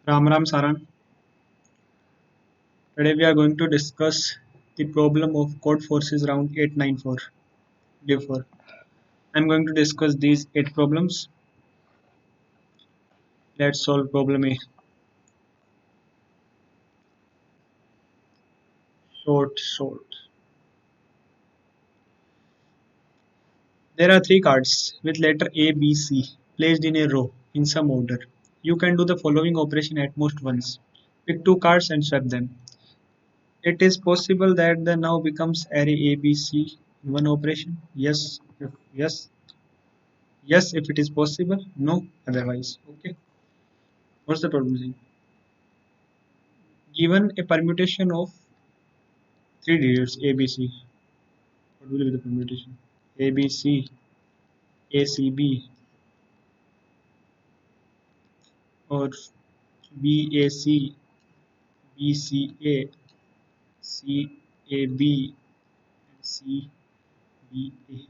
Ram Ram Saran. Today we are going to discuss the problem of code forces round 894 div 4. I'm going to discuss these 8 problems. Let's solve problem A. Short. There are 3 cards with letter A, B, C placed in a row in some order. You can do the following operation at most once. Pick 2 cards and swap them. It is possible that the now becomes array A, B, C in one operation. Yes, if it is possible. No, otherwise. Okay. What's the problem saying? Given a permutation of 3 digits ABC, what will be the permutation? ABC, ACB, or BAC, BCA, CAB, and CBA.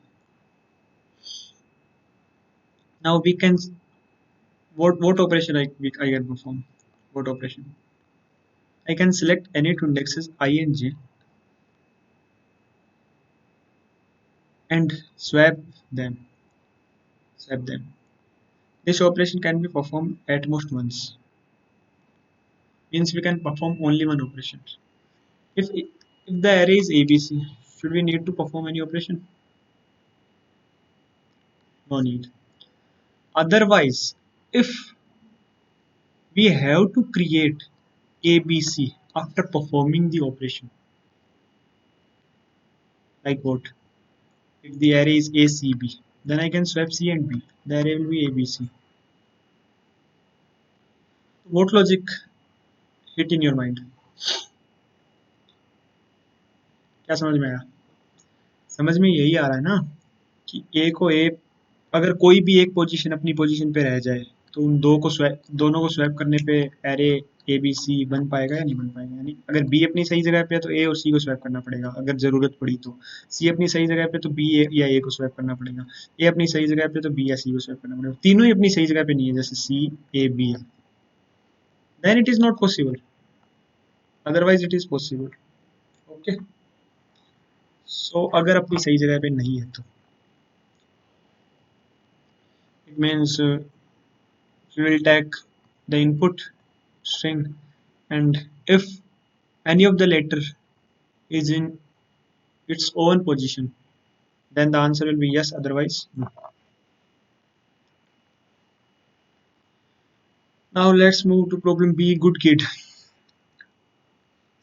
Now we can what operation I can perform? What operation? I can select any two indexes I and J and them. Swap them. This operation can be performed at most once. Means we can perform only one operation. If the array is ABC, should we need to perform any operation? No need. Otherwise, if we have to create ABC after performing the operation, like what? If the array is ACB, then I can swap C and B. The array will be ABC. What logic hit in your mind? क्या समझ में आया? समझ में यही आ रहा है ना कि ए को ए अगर कोई भी एक पोजीशन अपनी पोजीशन पे रह जाए तो उन दोनों को स्वैप करने पे एरे ए बी सी बन पाएगा या नहीं बन पाएगा, यानी अगर बी अपनी सही जगह पे है तो ए और सी को स्वैप करना पड़ेगा अगर जरूरत पड़ी तो, सी अपनी सही जगह पे तो बी या ए को स्वैप करना पड़ेगा, ए अपनी सही जगह पे तो बी या सी को स्वैप करना पड़ेगा, तीनों ही अपनी सही जगह पे नहीं है जैसे सी ए बी है, then it is not possible, otherwise it is possible. Okay, so अगर अपनी सही जगह पे नहीं है तो it means we will take the input string, and if any of the letter is in its own position, then the answer will be yes, otherwise no. Now let's move to problem B. Good kid.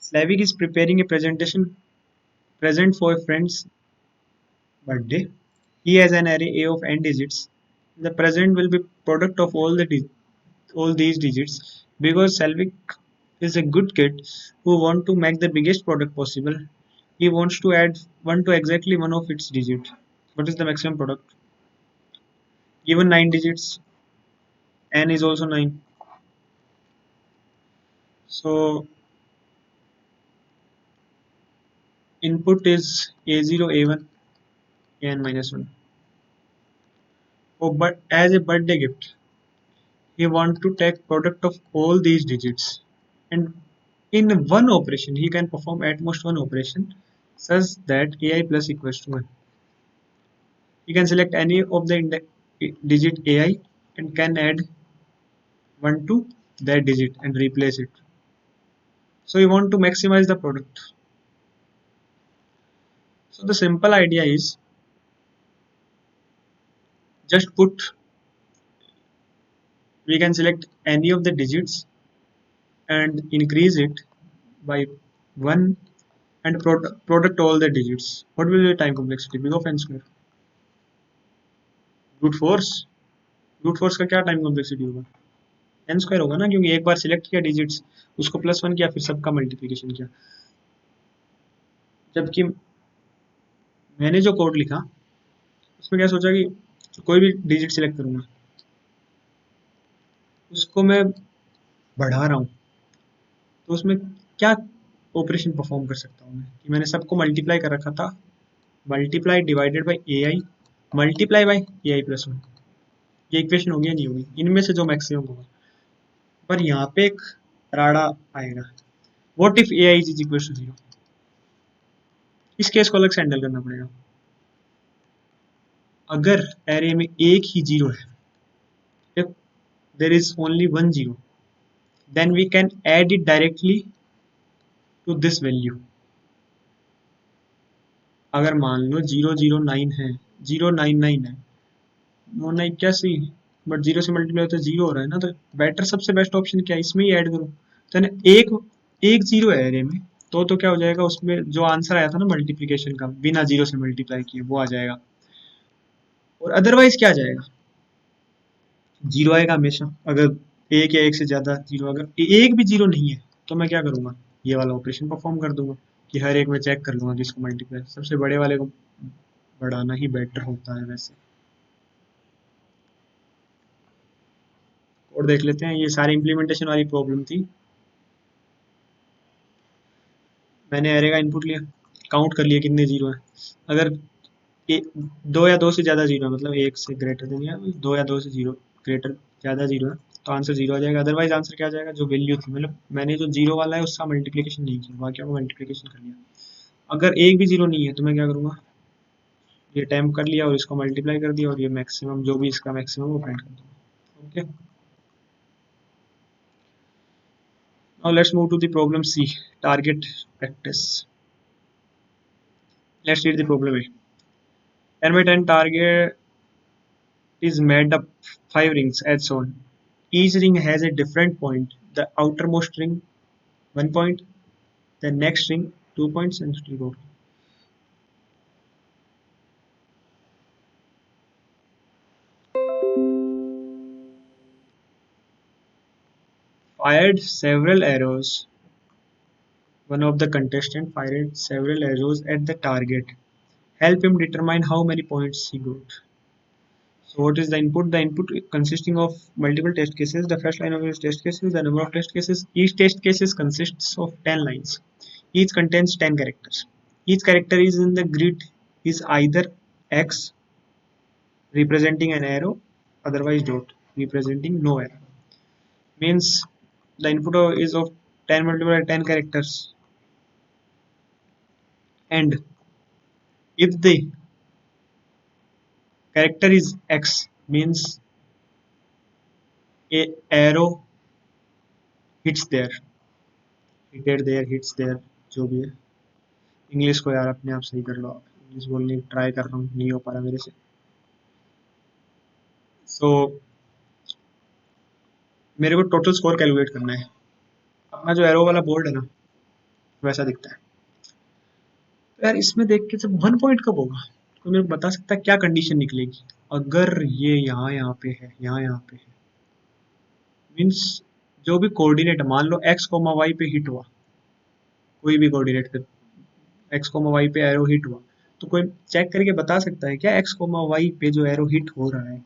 Slavik is preparing a present for a friend's birthday. He has an array A of n digits. The present will be product of all these digits. Because Selvik is a good kid who want to make the biggest product possible, he wants to add 1 to exactly one of its digit. What is the maximum product? Given 9 digits, n is also 9. So input is A0, A1, an minus 1. Oh, but as a birthday gift, he want to take product of all these digits. And in one operation, he can perform at most one operation such that AI plus equals to 1. You can select any of the digit AI and can add 1 to that digit and replace it. So you want to maximize the product. So the simple idea is just we can select any of the digits and increase it by 1 and product all the digits. What will be the time complexity? Big of n square. Brute force. Brute force का क्या time complexity होगा? N square होगा ना, क्योंकि एक बार select किया digits, उसको +1 किया, फिर सबका मल्टीप्लिकेशन किया. जबकि मैंने जो कोड लिखा उसमें क्या सोचा कि कोई भी डिजिट सिलेक्ट करूंगा उसको मैं बढ़ा रहा हूँ, तो उसमें क्या ऑपरेशन परफॉर्म कर सकता हूँ मैं कि मैंने सबको मल्टीप्लाई कर रखा था, multiply divided by A I multiply by A I +1. ये इक्वेशन होगी या नहीं होगी? इनमें से जो मैक्सिमम होगा. पर यहाँ पे एक राड़ा आएगा, what if A I is equal to 0। इस केस को अलग से हैंडल करना पड़ेगा। अगर एरे में एक ही जीरो है, if there is only one zero, then we can add it directly to this value। अगर मान लो 009 है, 099 है, 9 बट जीरो से मल्टीप्लाई होता है, जीरो हो रहा है ना, तो बेटर सबसे बेस्ट ऑप्शन क्या है, इसमें ही ऐड करो। तो ना एक एक जीरो है एरे में, तो क्या हो जाएगा, उसमें जो आंसर आया था ना मल्टीप्लिकेशन का बिना जीरो से मल्टीप्लाई किए वो आ जाएगा। और अदरवाइज क्या आ जाएगा, जीरो आएगा हमेशा। अगर एक या एक से ज्यादा जीरो, अगर एक भी जीरो नहीं है तो मैं क्या करूंगा, ये वाला ऑपरेशन परफॉर्म कर दूंगा कि हर एक में चेक कर लूंगा जिसको मल्टीप्लाई, सबसे बड़े वाले को बढ़ाना ही बेटर होता है वैसे। और देख लेते हैं, ये सारी इंप्लीमेंटेशन वाली प्रॉब्लम थी। मैंने एरे का इनपुट लिया, काउंट कर लिया कितने जीरो है। अगर दो या दो से ज्यादा जीरो है, मतलब एक से ग्रेटर देन या दो या दो से जीरो ग्रेटर ज्यादा जीरो है, तो आंसर जीरो आ जाएगा। अदरवाइज आंसर क्या आ जाएगा, जो वैल्यू थी, मतलब मैंने जो जीरो वाला है उसका मल्टीप्लिकेशन नहीं किया, बाकी को मल्टीप्लिकेशन कर लिया। अगर एक भी जीरो नहीं है तो मैं क्या करूंगा, ये टाइम कर लिया और इसको मल्टीप्लाई कर दिया, और ये मैक्सिमम जो भी इसका मैक्सिमम वो फाइंड कर दूंगा। Okay, now let's move to the problem C, target practice. Let's read the problem A. 10 by 10 target is made up 5 rings as shown. Each ring has a different point. The outermost ring 1 point, the next ring 2 points, and still go. Fired several arrows. One of the contestants fired several arrows at the target. Help him determine how many points he got. So what is the input? The input consisting of multiple test cases. The first line of each test case is the number of test cases. Each test cases consists of 10 lines. Each contains 10 characters. Each character is in the grid is either X representing an arrow, otherwise dot representing no arrow. Means the input is of 10 multiplied by 10 characters, and if the character is X, means a arrow hits there, hit there, hits there, जो भी है। English को यार अपने आप सही कर लो, आप इंग्लिश बोलने की ट्राई कर रहा हूँ, नहीं हो पा रहा मेरे से। सो मेरे को टोटल स्कोर कैलकुलेट करना है। अपना जो एरो वाला बोर्ड है ना, वैसा दिखता है। तो यार इसमें देख के जब 1 पॉइंट कब होगा, तो मेरे को बता सकता है क्या कंडीशन निकलेगी अगर ये यहाँ पे है, यहाँ पे है। मीन्स जो भी कोऑर्डिनेट, मान लो x, y पे हिट हुआ, कोई भी कोऑर्डिनेट पे x, y पे एरो हिट हुआ, तो कोई चेक करके बता सकता है क्या x, y पे जो एरो हिट हो रहा है,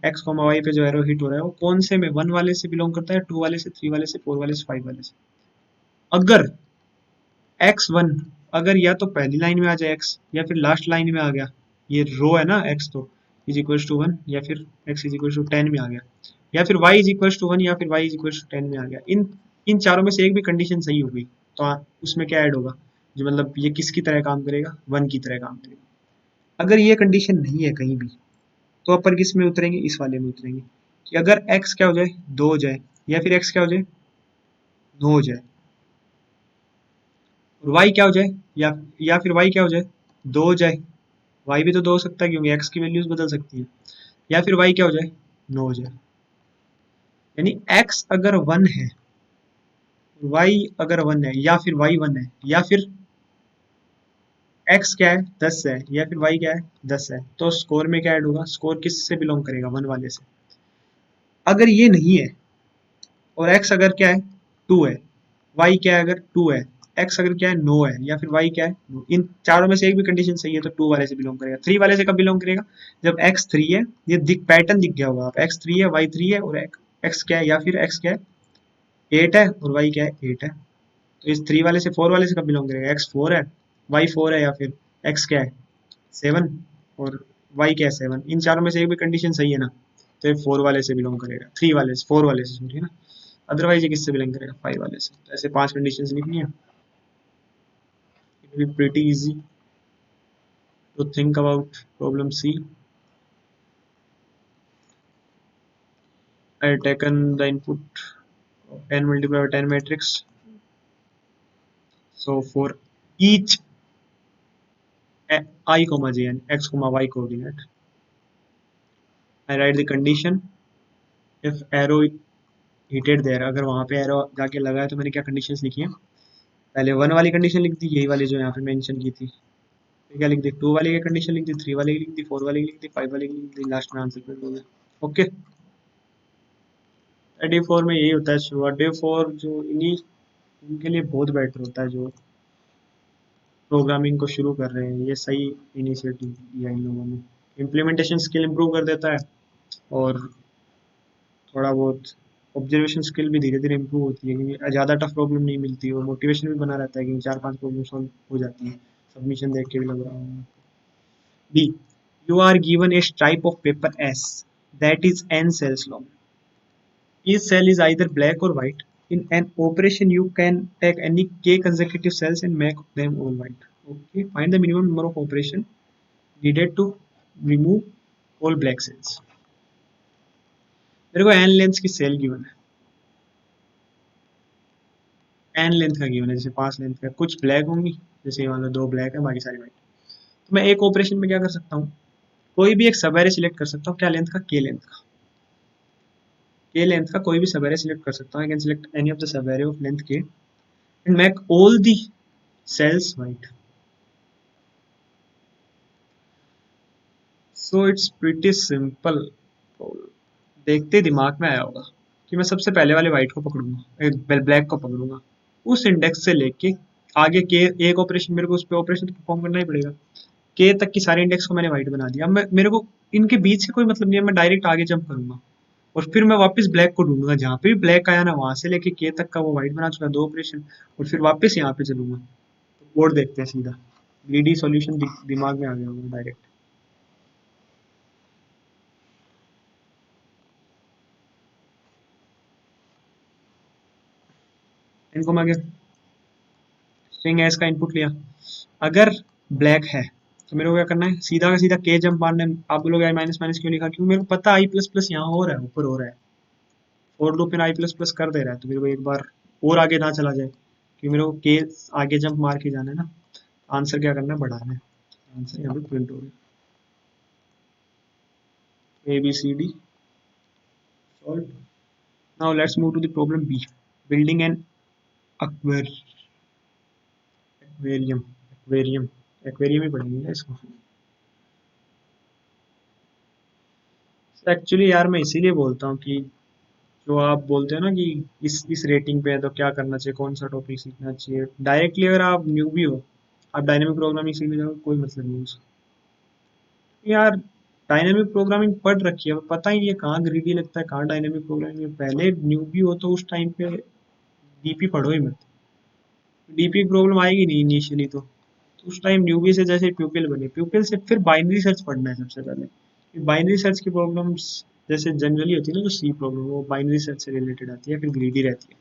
x, y पे जो एरो हिट हो रहा है वो कौन से में, 1 वाले से बिलोंग करता है, 2 वाले से, 3 वाले से, 4 वाले से, 5 वाले से। अगर x1 अगर या तो पहली लाइन में आ जाए x, या फिर लास्ट लाइन में आ गया, ये रो है ना x, तो इज इक्वल टू 1, या फिर x इज इक्वल टू 10 में आ गया, या फिर y इज इक्वल टू 1, या फिर y इज इक्वल टू 10 में आ गया। इन इन चारों में से एक भी कंडीशन सही हो गई तो उसमें क्या ऐड होगा, जो मतलब ये किसकी तरह काम करेगा, 1 की तरह काम करेगा। अगर ये कंडीशन नहीं है कहीं भी, तो अपर किस में उतरेंगे, इस वाले में उतरेंगे कि अगर x क्या हो जाए, 2 हो जाए, या फिर x क्या हो जाए, 9 हो जाए, और y क्या हो जाए, या फिर y क्या हो जाए, 2 हो जाए। y भी तो 2 हो सकता है क्योंकि x की वैल्यूज बदल सकती है। या फिर y क्या हो जाए, 9 हो जाए। यानी x अगर 1 है, y अगर 1 है, या फिर y 1 है, या फिर x क्या है, 10 है, या फिर y क्या है, 10 है, तो स्कोर में क्या ऐड होगा, स्कोर किस से बिलोंग करेगा, 1 वाले से। अगर ये नहीं है और x अगर क्या है, 2 है, y क्या है अगर 2 है, x अगर क्या है, 9 है, या फिर y क्या है, 9, इन चारों में से एक भी कंडीशन सही है तो 2 वाले से बिलोंग करेगा। 3 वाले से कब बिलोंग करेगा, जब x 3 है, ये पैटर्न दिख गया होगा, x 3 है, y 3 है, और x क्या है, या फिर x क्या है, 8 है, और y क्या है, 8 है। तो इस 3 वाले से 4 वाले से कब बिलोंग करेगा, x 4 है, y 4 है, या फिर x क्या है, 7, और y क्या है, 7। इन चारों में से एक भी कंडीशन सही है ना, तो 4 वाले से बिलोंग करेगा, 3 वाले से, 4 वाले से सॉरी ना। अदरवाइज ये किससे बिलोंग करेगा, 5 वाले से। तो ऐसे 5 कंडीशंस लिखनी है। It will be pretty easy to think about problem C. I taken the input of 10 multiplied by 10 matrix. So for each I comma j and x comma y coordinate, I write the condition if arrow hitted there. अगर वहां पे arrow जाके लगा है तो मैंने क्या conditions लिखी हैं, पहले 1 वाली कंडीशन लिख दी, यही वाली जो यहाँ पे मेंशन की थी, फिर क्या लिख दी, 2 वाले की कंडीशन लिख दी, 3 वाले की लिख दी, 4 वाले की लिख दी, 5 वाले की लिख दी, लास्ट में आंसर प्रिंट हो गया। ओके, डे 4 में यही होता है। शुरू डे 4 जो इन्हीं इनके लिए बहुत बेटर होता है, जो प्रोग्रामिंग को शुरू कर रहे हैं। ये सही इनिशिएटिव दिया इन लोगों ने। इम्प्लीमेंटेशन स्किल इंप्रूव कर देता है और थोड़ा बहुत ऑब्जर्वेशन स्किल भी धीरे धीरे इंप्रूव होती है, क्योंकि ज़्यादा टफ प्रॉब्लम नहीं मिलती और मोटिवेशन भी बना रहता है, क्योंकि 4-5 प्रॉब्लम सॉल्व हो जाती है। सबमिशन देख के भी लग रहा हूँ। B, you are given a stripe of paper S that is n cells long. Each cell is either black or white. In an operation, you can take any k consecutive cells and make them all white. Okay, find the minimum number of operation needed to remove all black cells. मेरे को n length की cell given है, n length का given है, जैसे 5 length का, कुछ black होंगी, जैसे मान लो 2 ब्लैक है, बाकी सारी व्हाइट। तो मैं एक ऑपरेशन में क्या कर सकता हूँ, कोई भी एक सब एरे सिलेक्ट कर सकता हूँ, क्या लेंथ का, k लेंथ का। k लेंथ का कोई भी सब एरे सिलेक्ट कर सकता हूँ। I can select any of the sub array of length k and make all the cells white. So it's pretty simple. देखते ही दिमाग में आया होगा कि मैं सबसे पहले वाले वाइट को पकड़ूंगा, ब्लैक को पकड़ूंगा, उस इंडेक्स से लेके आगे के एक ऑपरेशन, मेरे को उस पर ऑपरेशन तो परफॉर्म करना ही पड़ेगा। के तक की सारे इंडेक्स को मैंने वाइट बना दिया। अब मेरे को इनके बीच से कोई मतलब नहीं है, मैं डायरेक्ट आगे जंप करूंगा और फिर मैं वापस ब्लैक को ढूंढूंगा, जहाँ पे भी ब्लैक आया ना वहां से लेके के तक का वो वाइट बना चुका, 2 ऑपरेशन, और फिर वापस यहाँ पे चलूंगा। तो कोड देखते हैं सीधा, ग्रीडी सॉल्यूशन दिमाग में आ गया होगा डायरेक्ट। इनको मैं स्ट्रिंग एस का इनपुट लिया, अगर ब्लैक है तो मेरे को क्या करना है, सीधा का सीधा के जंप मारना है। आप बोलोगे आई माइनस माइनस क्यों लिखा, क्योंकि मेरे को पता आई प्लस प्लस यहाँ हो रहा है, ऊपर हो रहा है, और लूप में आई प्लस प्लस कर दे रहा है, तो मेरे को एक बार और आगे ना चला जाए, क्योंकि मेरे को के आगे जंप मार के जाना है ना। आंसर क्या करना है, बढ़ाना है। आंसर यहाँ पे प्रिंट हो गया, A B C D solve. Now let's move to the problem B, building an aquarium aquarium aquarium ही पढ़ेंगे इसको। एक्चुअली यार मैं इसीलिए बोलता हूँ कि जो आप बोलते हो ना कि इस रेटिंग पे है तो क्या करना चाहिए, कौन सा टॉपिक सीखना चाहिए, डायरेक्टली अगर आप न्यू भी हो, आप डायनेमिक प्रोग्रामिंग सीखने जाओ, कोई मतलब नहीं उसका। यार डायनेमिक प्रोग्रामिंग पढ़ रखी है, पता ही नहीं है कहाँ ग्रीडी लगता है, कहाँ डायनेमिक प्रोग्रामिंग। पहले न्यू भी हो तो उस टाइम पे डीपी पढ़ो ही मत, डीपी की प्रॉब्लम आएगी नहीं इनिशियली तो उस टाइम न्यूबी से जैसे प्यूपिल बने, प्यूपिल से फिर बाइनरी सर्च पढ़ना है सबसे पहले। बाइनरी सर्च की प्रॉब्लम्स जैसे जनरली होती है ना, जो सी प्रॉब्लम, वो बाइनरी सर्च से रिलेटेड आती है, फिर ग्रीडी रहती है।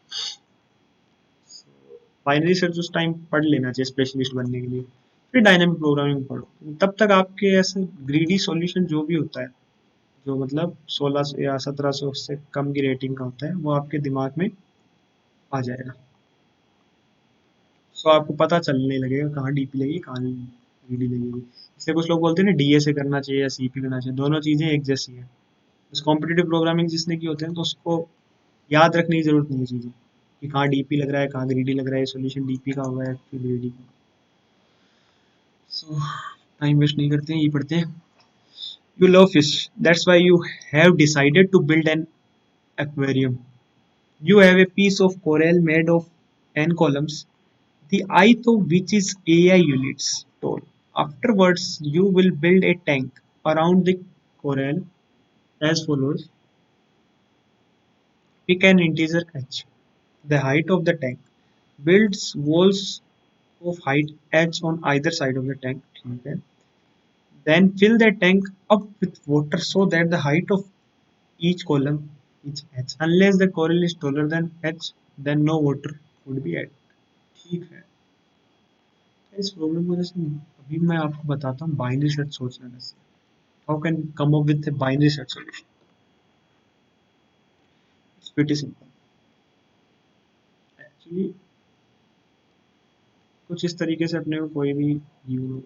बाइनरी सर्च उस टाइम पढ़ लेना चाहिए स्पेशलिस्ट बनने के लिए, फिर डायनामिक प्रोग्रामिंग पढ़ो, तब तक आपके ऐसे ग्रीडी सॉल्यूशन जो भी होता है, जो मतलब 1600 या 1700 से कम की रेटिंग का होता है, वो आपके दिमाग में आ जाएगा। सो आपको पता चलने लगेगा कहाँ डीपी लगेगी, कहाँ डीडी लगेगी। इसलिए कुछ लोग बोलते हैं ना डीए से करना चाहिए या सीपी करना चाहिए, दोनों चीज़ें एक जैसी है। बस कॉम्पिटिटिव प्रोग्रामिंग जिसने की होते हैं तो उसको याद रखने की जरूरत नहीं है चीज़ें, कि कहाँ डीपी लग रहा है, कहाँ ग्रीडी लग रहा है, सोल्यूशन डीपी का होगा या फिर ग्रीडी का। सो टाइम वेस्ट नहीं करते हैं, ये पढ़ते हैं। You love fish, that's why you have decided to build an aquarium. You have a piece of coral made of n columns, the ith of which is AI units tall. Afterwards, you will build a tank around the coral as follows. Pick an integer h, the height of the tank. Builds walls of height h on either side of the tank. Okay. Then fill the tank up with water so that the height of each column each h unless the correlation is taller than h then no voter would be at। ठीक है, इस problem को जैसे अभी मैं आपको बताता हूँ बाइनरी सर्च सोचना कैसे, how can come up with binary search solution. It's pretty simple actually. कुछ इस तरीके से अपने को कोई भी यू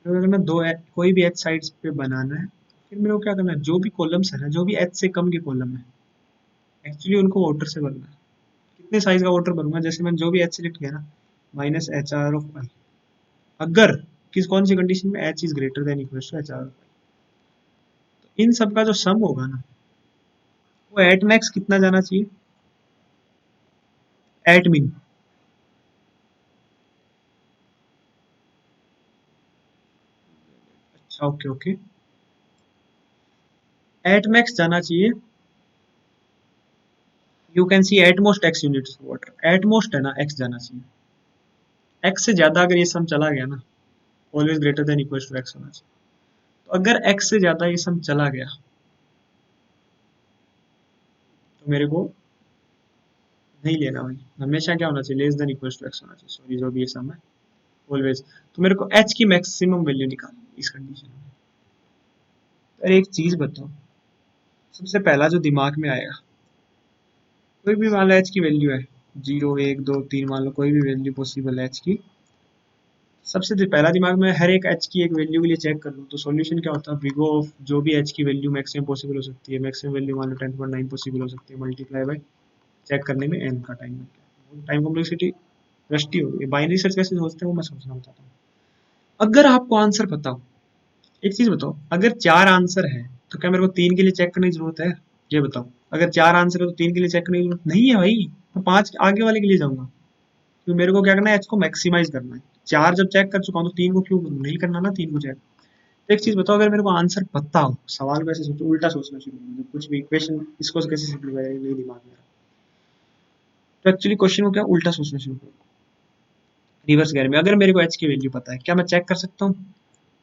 करना कोई भी एच साइड्स पे बनाना है, फिर मेरे को क्या करना है, जो भी कॉलम्स है ना, जो भी एच से कम के कॉलम है एक्चुअली उनको वोटर से भरना है। कितने साइज का वोटर भरूंगा, जैसे मैंने जो भी एच सिलेक्ट किया ना minus H R of I, अगर कौन सी कंडीशन में H is greater than equal to H R of I, तो इन सब का जो सम होगा ना वो एट मैक्स कितना जाना चाहिए, एट मिन। अच्छा ओके ओके, एट मैक्स जाना चाहिए, you can see at most x units water, at most है ना एक्स जाना चाहिए, एक्स से ज्यादा अगर ये सम चला गया ना always greater than equal to X होना चाहिए। तो अगर एक्स से ज्यादा ये सम चला गया तो मेरे को नहीं लेना भाई, हमेशा क्या होना चाहिए, less than equal to X होना चाहिए, सॉरी जो भी ये सम है ऑलवेज। तो मेरे को एच की मैक्सिमम वैल्यू निकालनी इस कंडीशन में। तो एक चीज बताओ, सबसे पहला जो दिमाग में आएगा, कोई भी मान लो एच की वैल्यू है 0 1 2 3, मान लो कोई भी वैल्यू पॉसिबल है एच की, सबसे पहला दिमाग में हर एक एच की एक वैल्यू के लिए चेक कर लूँ तो सॉल्यूशन क्या होता है, बिग ऑफ जो भी एच की वैल्यू मैक्सिमम पॉसिबल हो सकती है, मैक्सिमम वैल्यू मान लो 10.9 पॉसिबल हो सकती है, मल्टीप्लाई बाय चेक करने में एन का टाइम लगता है, टाइम कॉम्प्लेक्सिटी रस्टी हो गई। बाइनरी सर्च कैसे सोचते हैं वो मैं सोचना बताता हूँ। अगर आपको आंसर पता हो, एक चीज बताओ, अगर 4 आंसर है तो क्या मेरे को 3 के लिए चेक करने की जरूरत है, ये बताओ। अगर 4 आंसर है तो 3 के लिए चेक करने की जरूरत नहीं है भाई, मैं 5 आगे वाले के लिए जाऊंगा, क्योंकि मेरे को क्या करना है, एच को मैक्सिमाइज करना है। 4 जब चेक कर चुका हूँ तो 3 को क्यों नहीं करना ना, 3 को चेक। तो एक चीज बताओ, अगर मेरे को आंसर पता हो, सवाल को ऐसे सोचो, उल्टा सोचना शुरू करो, जब कुछ भी इक्वेशन इसको कैसे सिंप्लीफाई करें नहीं दिमाग में, तो एक्चुअली क्वेश्चन को क्या उल्टा सोचना शुरू करो, रिवर्स गेयर में। अगर मेरे को एच की वैल्यू पता है, क्या मैं चेक कर सकता हूँ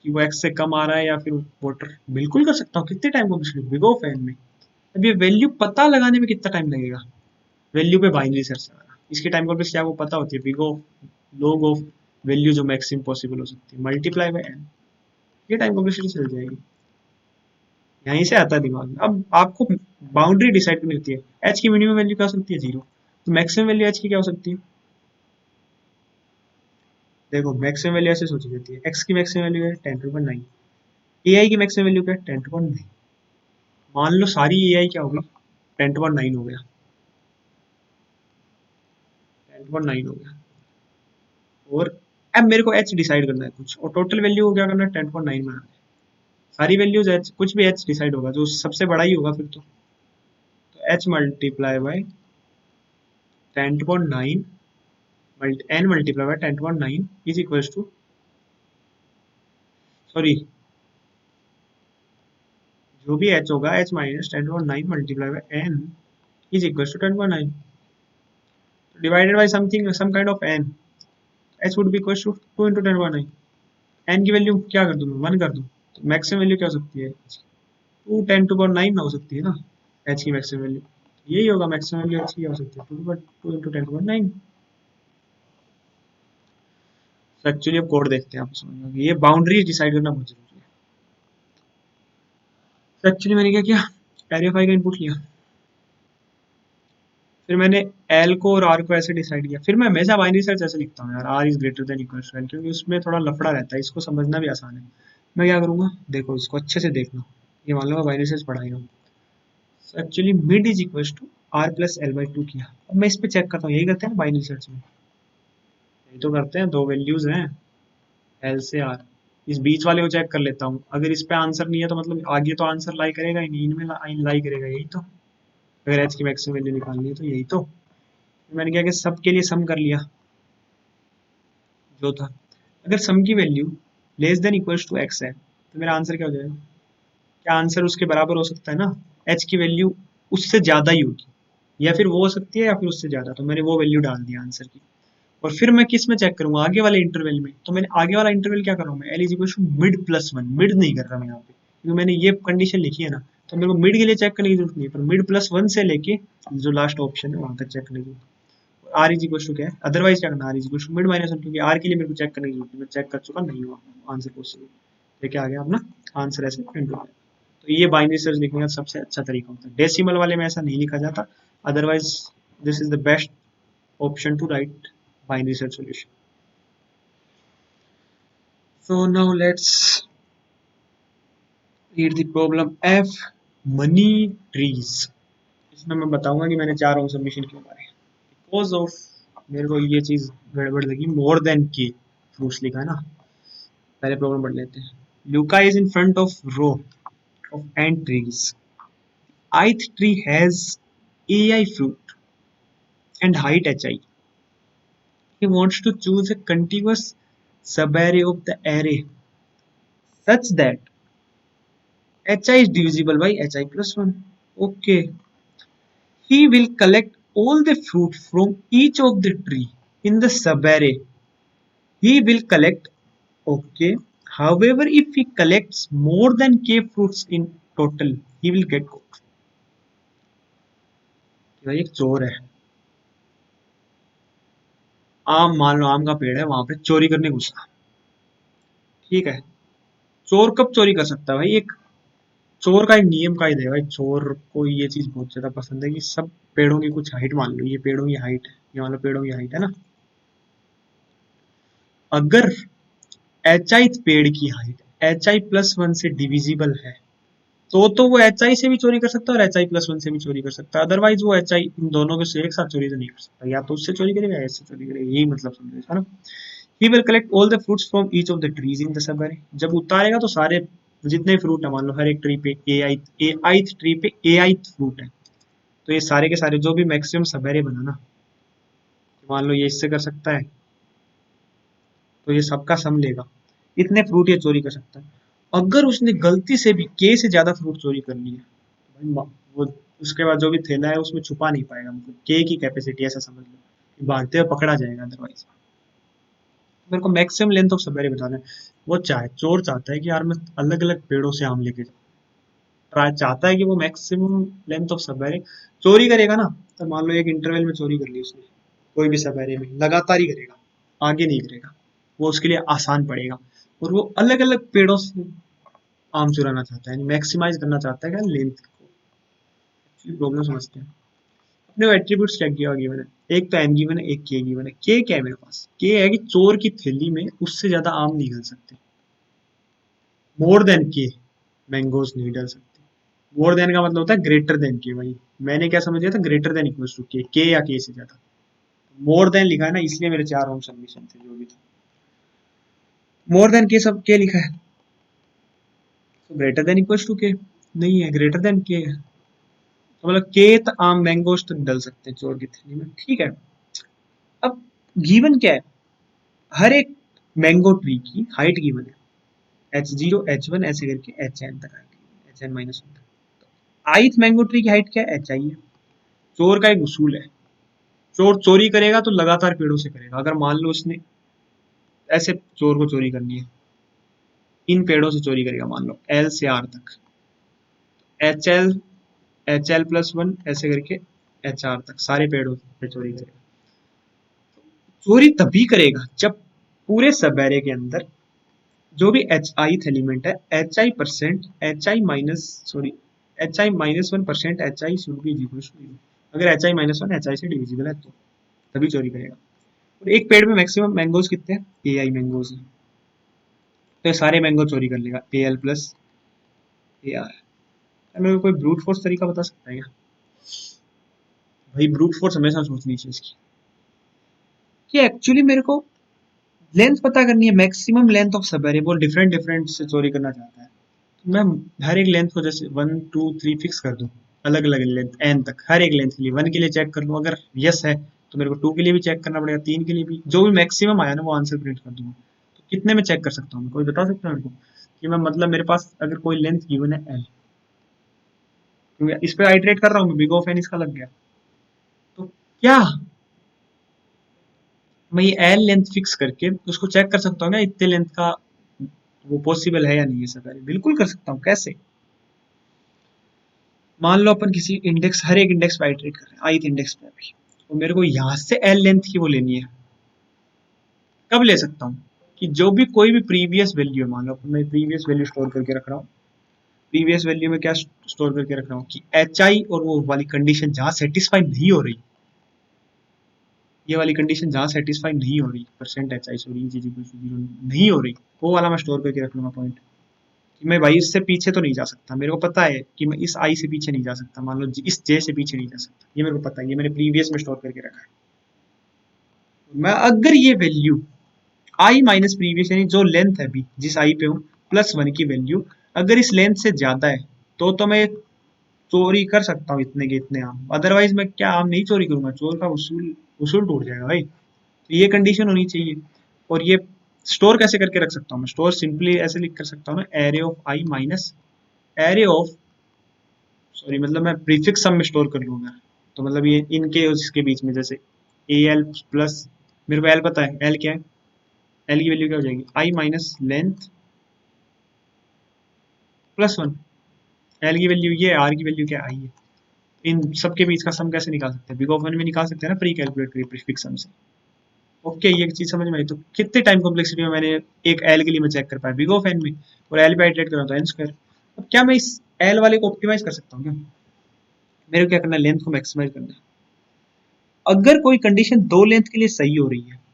कि वो एक्स से कम आ रहा है या फिर वोटर, बिल्कुल कर सकता हूँ। कितने टाइम को बिगो फैन में, अब ये वैल्यू पता लगाने में कितना टाइम लगेगा, वैल्यू पे बाइनरी सर्च लगाना, इसके टाइम कॉल पे क्या वो पता होती है, बिगो लॉग ऑफ वैल्यू जो मैक्सिमम पॉसिबल हो सकती है मल्टीप्लाई बाय एन, ये टाइम कॉम्प्लेक्सिटी चल जाएगी। यहीं से आता है दिमाग में। अब आपको बाउंड्री डिसाइड करनी होती है, एच की मिनिमम वैल्यू क्या हो सकती है, 0, तो मैक्सिमम वैल्यू एच की क्या हो सकती है, देखो मैक्सिमम वैल्यू ऐसे सोची जाती है, एक्स की मैक्सिमम वैल्यू है 10^9, ए आई की मैक्सिमम वैल्यू क्या है 10^9, मान लो सारी ए आई क्या होगी 10^9 हो गया, 10^9 हो गया। और अब मेरे को एच डिसाइड करना है कुछ, और टोटल वैल्यू को क्या करना है 10.9 में आना है। सारी वैल्यूज एच, कुछ भी एच डिसाइड होगा जो सबसे बड़ा ही होगा फिर तो H multiply by 10.9 N multiply by 10.9 is equals to, sorry जो भी एच होगा H minus 10.9 multiply by N is equals to 10.9 divided by something some kind of N, H would be equals to 2 into 10.9। N की value क्या कर दूं, 1 कर दूं, तो मैक्सिमम वैल्यू क्या हो सकती है, 2 10^9 ना हो सकती है ना एच की मैक्सिमम वैल्यू, यही होगा मैक्सिमम वैल्यू एच की हो सकती है 2 इंटू 10^9। तो एक्चुअली अब कोड देखते हैं, आपको समझ में ये बाउंड्री डिसाइड करना बहुत जरूरी है। तो एक्चुअली मैंने क्या किया, एरिया फाई का इनपुट लिया, फिर मैंने एल को और आर को ऐसे डिसाइड किया, फिर मैं हमेशा बाइनरी सर्च ऐसे लिखता हूँ यार, R is greater than equal to L, क्योंकि उसमें थोड़ा लफड़ा रहता है, इसको समझना भी आसान है। मैं क्या करूंगा, देखो इसको अच्छे से देखना, ये मान लो मैं बाइनरी सर्च पढ़ाई हूँ, actually mid is equal to R plus L by 2 किया। अब मैं इस पे चेक करता हूँ, यही करते हैं बाइनरी सर्च में, यही तो करते हैं, दो वैल्यूज हैं एल से आर, इस बीच वाले को चेक कर लेता हूँ, अगर इस पे आंसर नहीं है तो मतलब आगे तो आंसर लाई करेगा ही नहीं, इनमें लाई करेगा, यही तो। अगर एच की मैक्सिमम वैल्यू निकालनी है तो यही तो। मैंने क्या कि सबके लिए सम कर लिया जो था, अगर सम की value less than equals to X है तो मेरा आंसर क्या हो जाएगा, क्या आंसर उसके बराबर हो सकता है ना, एच की वैल्यू उससे ज्यादा ही होगी, या फिर वो हो सकती है या फिर उससे ज्यादा, तो मैंने वो वैल्यू डाल दिया आंसर की। और फिर मैं किस में चेक करूंगा, आगे वाले इंटरवल में। तो मैंने आगे वाला इंटरवल क्या कर रहा हूँ मैं, L is equal to mid plus one, mid नहीं कर रहा मैं यहाँ पे, क्योंकि मैंने ये कंडीशन लिखी है ना, तो मेरे को मिड के लिए चेक करने की जरूरत नहीं है, पर मिड प्लस वन से लेके जो लास्ट ऑप्शन है वहां तक चेक करने की जरूरत है। आर इज इक्वल टू क्या है, अदरवाइज क्या करना, R is equal to mid minus one, क्योंकि आर के लिए मेरे को चेक करने की जरूरत है, मैं चेक कर चुका नहीं हुआ आंसर पॉसिबल। ये क्या आ गया अपना आंसर, ऐसे प्रिंट हो गया। तो ये बाइनरी सर्च लिखने का सबसे अच्छा तरीका होता है। डेसिमल वाले में ऐसा नहीं लिखा जाता, otherwise this is the best option to write binary search solution. So now let's read the problem F, money trees. इसमें मैं बताऊंगा कि मैंने चार होम सबमिशन क्यों मारे, बिकॉज ऑफ मेरे को ये चीज गड़बड़ लगी, मोर देन के फ्रूट्स लिखा है ना। पहले प्रॉब्लम पढ़ लेते हैं। Luca is in front of row of ant trees. Ith tree has AI fruit and height hi. He wants to choose a contiguous subarray of the array such that hi is divisible by hi plus 1. Okay. He will collect all the fruit from each of the tree in the subarray. He will collect. Okay. However, if he collects more than k fruits in total, he will get caught. भाई एक चोर है, आम मान लो आम का पेड़ है, वहां पे चोरी करने घुसा। ठीक है, चोर कब चोरी कर सकता है भाई, एक चोर का एक नियम कायदा है भाई। चोर को ये चीज बहुत ज्यादा पसंद है कि सब पेड़ों की कुछ हाइट, मान लो ये पेड़ों की हाइट है, ये मान लो पेड़ों की हाइट है ना, अगर एच आई पेड़ की height H I plus one से डिविजिबल है, तो वो एच आई से भी चोरी कर सकता है और एच आई प्लस वन से भी चोरी कर सकता है। अदरवाइज वो एच आई इन दोनों के से एक साथ चोरी तो नहीं कर सकता, या तो उससे चोरी करेगा या इससे चोरी करेगा, यही मतलब समझे है ना। He will collect all the fruits from each of the trees in the subarray. जब उतारेगा तो सारे जितने फ्रूट है, मान लो हर एक ट्री पे ए आई ट्री पे ए आई फ्रूट है, तो ये सारे के सारे जो भी मैक्सिमम सबअरे बना ना, मान लो ये इससे कर सकता है, तो ये सबका सम लेगा, इतने फ्रूट ये चोरी कर सकता है। अगर उसने गलती से भी के से ज्यादा फ्रूट चोरी कर लिया, तो भाई वो उसके बाद जो भी थैला है उसमें छुपा नहीं पाएगा, मतलब के की कैपेसिटी ऐसा समझ लो, भागते हुए पकड़ा जाएगा अदरवाइज। मेरे को मैक्सिमम लेंथ ऑफ सबेरे बताना है। वो चोर चाहता है कि यार मैं अलग अलग पेड़ों से आम लेके जाऊँ, ट्राई चाहता है कि वो मैक्सिमम लेंथ ऑफ सबेरे चोरी करेगा ना। तो मान लो एक इंटरवल में चोरी कर ली उसने, कोई भी सबेरे में लगातार ही करेगा, आगे नहीं करेगा, वो उसके लिए आसान पड़ेगा। और वो अलग अलग पेड़ों से आम चुराना चाहता है, मैक्सिमाइज करना चाहता है क्या लेंथ को। प्रॉब्लम समझते हैं। अपने एट्रीब्यूट्स क्या किया गिवन है, एक तो एम गिवन है, एक के गिवन है। के क्या है मेरे पास, के है कि चोर की थैली में उससे ज्यादा आम निकल सकते, मोर देन के मैंगोज नहीं डल सकते। मोर देन का मतलब होता है ग्रेटर देन के, भाई मैंने क्या समझ लिया था, ग्रेटर देन इक्वल टू के या के से ज्यादा। मोर देन लिखा है ना, इसलिए मेरे चार होम सबमिशन थे जो भी था। मोर देन के सब के लिखा है, तो ग्रेटर देन इक्वल टू के नहीं है, ग्रेटर देन के है, तो मतलब के तक आम मैंगोज तक डल सकते हैं चोर की थैली में। ठीक है, अब गिवन क्या है, हर एक मैंगो ट्री की हाइट गिवन है, एच जीरो एच वन ऐसे करके एच एन तक आएगी, एच एन माइनस वन तक। आइथ मैंगो ट्री की हाइट क्या है, एच आई है। चोर का एक उसूल है, चोर चोरी करेगा तो लगातार पेड़ों से करेगा। अगर मान लो उसने ऐसे चोर को चोरी करनी है, इन पेड़ों से चोरी करेगा, मान लो एल से आर तक, एच एल प्लस वन ऐसे करके एच आर तक सारे पेड़ों पे चोरी करेगा। चोरी तभी करेगा जब पूरे सब एरे के अंदर जो भी एच आई एलिमेंट है, H I percent H I minus sorry H I minus one percent H I should be equal to zero. अगर H I minus one H I से डिविजिबल है तो तभी चोरी करेगा। और एक पेड़ में मैक्सिमम मैंगोज कितने हैं, ए आई मैंगोज हैं, तो ये सारे मैंगो चोरी कर लेगा, A L plus A R. मेरे को कोई ब्रूट फोर्स तरीका बता सकता है क्या, भाई ब्रूट फोर्स हमेशा सोचनी चाहिए इसकी, कि एक्चुअली मेरे को लेंथ पता करनी है, मैक्सिमम लेंथ ऑफ सब है, वो डिफरेंट डिफरेंट से चोरी करना चाहता है। तो मैं हर एक लेंथ को जैसे वन टू थ्री फिक्स कर दूं, अलग अलग लेंथ एन तक, हर एक लेंथ के लिए वन के लिए चेक कर लूं, अगर यस है तो मेरे को टू के लिए भी चेक करना पड़ेगा, तीन के लिए भी, जो भी मैक्सिमम आया ना वो आंसर प्रिंट कर दूंगा। तो कितने में चेक कर सकता हूँ, कोई बता सकता है मेरे को कि मैं, मतलब मेरे पास अगर कोई लेंथ गिवन है एल, क्योंकि इस पे आइटरेट कर रहा हूँ मैं, बिग ऑफ एन इसका लग गया, तो क्या मैं ये एल लेंथ फिक्स करके उसको चेक कर सकता हूँ क्या इतने लेंथ का वो पॉसिबल है या नहीं, ये सब बिल्कुल कर सकता हूँ। कैसे? मान लो अपन किसी इंडेक्स, हर एक इंडेक्स पे आइटरेट कर रहे हैं, ith इंडेक्स पे अभी, तो मेरे को यहाँ से एल लेंथ की वो लेनी है। कब ले सकता हूँ? कि जो भी कोई भी प्रीवियस वैल्यू है, मान लो मैं प्रीवियस वैल्यू स्टोर करके रख रहा हूँ। प्रीवियस वैल्यू में क्या स्टोर करके रख रहा हूँ कि एच आई और वो वाली कंडीशन जहाँ सेटिस्फाई नहीं हो रही, ये वाली कंडीशन जहाँ सेटिस्फाई नहीं हो रही, percent H I sorry G zero नहीं हो रही, वो वाला मैं स्टोर करके रख लूंगा पॉइंट। कि मैं भाई इससे पीछे तो नहीं जा सकता, मेरे को पता है कि मैं इस आई से पीछे नहीं जा सकता, मान लो इस जे से पीछे नहीं जा सकता, ये मेरे को पता है, ये मैंने प्रीवियस में स्टोर करके रखा है। मैं अगर ये वैल्यू आई माइनस प्रीवियस यानी जो लेंथ है अभी जिस आई पे हूँ प्लस वन की वैल्यू अगर इस लेंथ से ज्यादा है तो मैं चोरी कर सकता हूँ इतने के इतने आम, अदरवाइज मैं क्या आम नहीं चोरी करूंगा, चोर का उसूल उसूल टूट जाएगा भाई। तो ये कंडीशन होनी चाहिए। और ये स्टोर कैसे करके रख सकता हूँ मैं? स्टोर सिंपली ऐसे लिख कर सकता हूँ ना, array of I minus array of, sorry मतलब मैं प्रीफिक्स सम में स्टोर कर लूंगा। तो मतलब ये इनके और इसके बीच में, जैसे ए एल प्लस, मेरे को एल पता है, एल क्या है, एल की वैल्यू क्या हो जाएगी, I minus length plus one. L की वैल्यू ये, आर की वैल्यू क्या आई है। इन सबके बीच का सम कैसे निकाल सकते हैं? बिग ऑफ वन में निकाल सकते हैं ना, प्री कैलकुलेट करके प्रीफिक्स सम से। ओके, ये चीज समझ में आई। तो कितने टाइम कॉम्प्लेक्सिटी में मैंने एक एल के लिए मैं चेक कर पाया बिग ऑफ एन में, और एल पे आइटरेट कर रहा था एन स्क्वायर। अब क्या मैं इस एल वाले को ऑप्टिमाइज कर सकता हूँ क्या? मेरे को क्या करना है, लेंथ को मैक्सिमाइज करना है। अगर कोई कंडीशन दो लेंथ के लिए सही हो रही है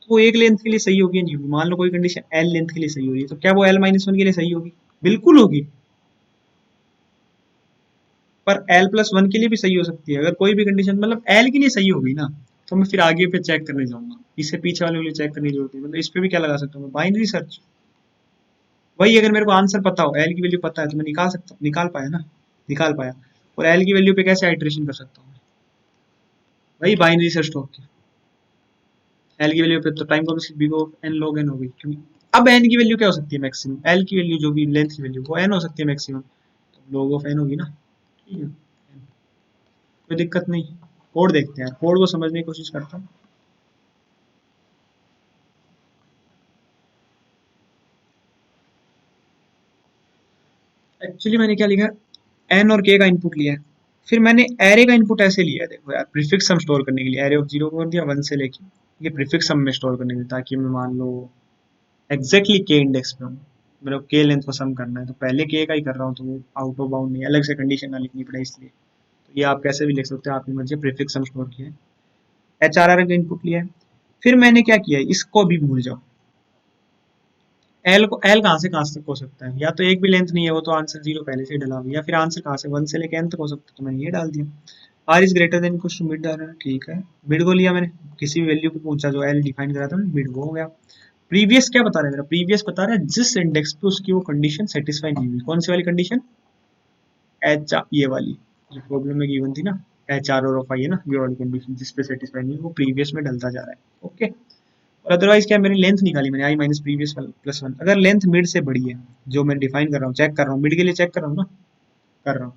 तो वो एक लेंथ के लिए सही होगी या नहीं होगी? मान लो कोई कंडीशन एल लेंथ के लिए सही हो रही है तो क्या वो एल माइनस वन के लिए सही होगी? बिल्कुल होगी। पर एल प्लस वन के लिए भी सही हो सकती है, अगर कोई भी कंडीशन मतलब एल के लिए सही होगी ना, तो मैं फिर आगे पे चेक करने जाऊंगा, इससे पीछे वाले के लिए चेक करने की जरूरत नहीं, मतलब इस पे भी क्या लगा सकता हूँ, बाइनरी सर्च। वही अगर मेरे को आंसर पता हो, एल की वैल्यू पता है, तो मैं निकाल सकता, निकाल पाया ना, निकाल पाया। और एल की वैल्यू पे कैसे आइट्रेशन कर सकता हूँ? वही बाइनरी सर्च टॉप की। एल की वैल्यू पे तो time complexity big of N log N हो गई, क्योंकि अब एन की वैल्यू क्या हो सकती है मैक्सिमम, एल की वैल्यू जो भी लेंथ की वैल्यू वो एन हो सकती है मैक्सिमम, तो लॉग ऑफ एन होगी ना। ठीक है, कोई दिक्कत नहीं। कोड देखते हैं, कोड को समझने की कोशिश करता हूँ। एक्चुअली मैंने क्या लिखा, एन और के का इनपुट लिया है, फिर मैंने एरे का इनपुट ऐसे लिया है, देखो यार, प्रीफिक्स सम स्टोर करने के लिए एरे ऑफ जीरो को कर दिया वन से लेके, ये प्रीफिक्स सम में स्टोर करने के लिए, ताकि मैं मान लो एग्जैक्टली के इंडेक्स पे हूँ, मेरे को के लेंथ को सम करना है, तो पहले के का ही कर रहा हूँ, तो वो आउट ऑफ बाउंड नहीं, अलग से कंडीशन ना लिखनी पड़े इसलिए। तो ये आप कैसे भी लिख सकते हो, आपकी मर्जी, प्रीफिक्स सम स्टोर किया है, एच आर आर का इनपुट लिया है। फिर मैंने क्या किया है, इसको भी भूल जाओ, एल को, एल कहाँ से कहाँ तक हो सकता है, या तो एक भी लेंथ नहीं है, वो तो आंसर जीरो पहले से ही डला हुआ है, या फिर आंसर कहाँ से वन से लेके एन तक हो सकता है, तो मैंने ये डाल दिया। आर इज ग्रेटर देन कुछ मिड डाल रहा है, ठीक है, मिड को लिया मैंने, किसी भी वैल्यू पे पूछा जो एल डिफाइन करा था मिड वो हो गया। प्रीवियस क्या बता रहा है मेरा, प्रीवियस बता रहा है जिस इंडेक्स पे उसकी वो कंडीशन सेटिस्फाई नहीं हुई, कौन सी वाली कंडीशन, एच, ये वाली जो प्रॉब्लम में गिवन थी ना, एच आर और ऑफ आई है ना, ये वाली कंडीशन जिस पे सेटिस्फाई नहीं हुई, वो प्रीवियस में डलता जा रहा है। ओके, और अदरवाइज क्या, मेरी लेंथ निकाली मैंने आई माइनस प्रीवियस प्लस वन, अगर लेंथ मिड से बड़ी है, जो मैं डिफाइन कर रहा हूँ, चेक कर रहा हूँ, मिड के लिए चेक कर रहा हूँ ना, कर रहा हूँ,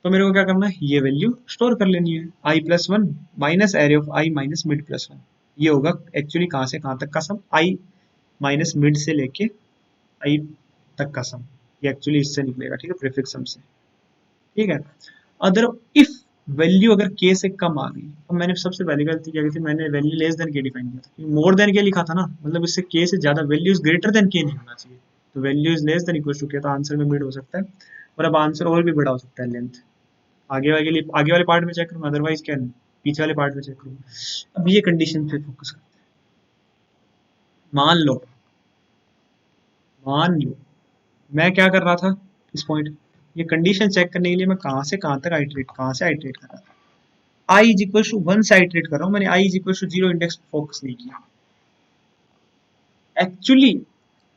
तो मेरे को क्या करना है, ये वैल्यू स्टोर कर लेनी है, I plus one minus array of I minus mid plus one. ये होगा एक्चुअली कहाँ से कहाँ तक का सम, आई माइनस मिड से लेके आई तक का सम, ये एक्चुअली इससे निकलेगा, ठीक है, प्रीफिक्स सम से। ठीक है, अदर इफ वैल्यू अगर के से कम आ गई, तो मैंने सबसे पहली गलती क्या की थी, मैंने वैल्यू लेस देन के डिफाइन किया था, मोर देन के लिखा था ना, मतलब इससे के से ज्यादा, वैल्यू इज ग्रेटर देन के नहीं होना चाहिए, तो value is less than equal to K, तो आंसर में मिड हो सकता है, और अब आंसर और भी बड़ा हो सकता है लेंथ, आगे वाले पार्ट में चेक करूंगा, अदरवाइज क्या नहीं, पीछे वाले पार्ट में चेक करूंगा। अब ये कंडीशन पे फोकस करते हैं, मान लो मैं क्या कर रहा था इस पॉइंट, ये कंडीशन चेक करने के लिए मैं कहाँ से आइटरेट कर रहा था, I is equal to one से आइटरेट कर रहा हूँ मैंने, I is equal to zero index focus नहीं किया। एक्चुअली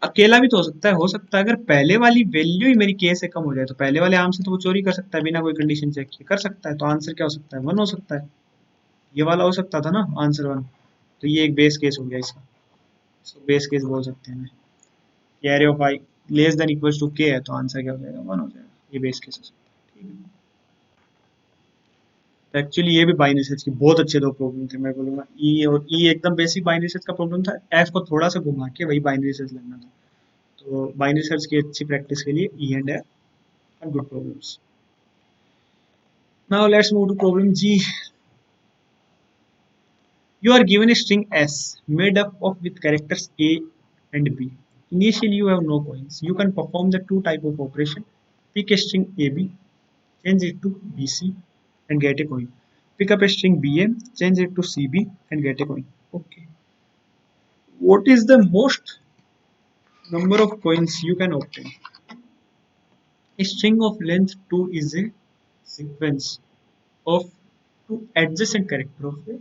अकेला भी तो हो सकता है अगर पहले वाली वैल्यू ही मेरी के से कम हो जाए, तो पहले वाले आर्म से तो वो चोरी कर सकता है बिना कोई कंडीशन चेक किए, कर सकता है, तो आंसर क्या हो सकता है, वन हो सकता है, ये वाला हो सकता था ना आंसर वन। तो ये एक बेस केस हो गया इसका, इसको बेस केस बोल सकते हैं, array of I less than equal to K है, तो आंसर क्या हो जाएगा, वन हो जाएगा, ये बेस केस हो सकता है। ठीक है, एक्चुअली ये भी बाइनरी सर्च की बहुत अच्छे दो प्रॉब्लम थे, मैं बोलूंगा ई और ई एकदम बेसिक बाइनरी सर्च का प्रॉब्लम था, एफ को थोड़ा सा घुमा के वही बाइनरी सर्च लगना था। तो बाइनरी सर्च की अच्छी प्रैक्टिस के लिए E and F are good problems. Now let's move to problem G. You are given a string S made up of with characters A and B. Initially, you have no coins. You can perform the two type of operation. Pick a string AB, change it to BC, and get a coin. Pick up a string BA, change it to CB, and get a coin. Okay. What is the most number of coins you can obtain? A string of length 2 is a sequence of two adjacent characters of a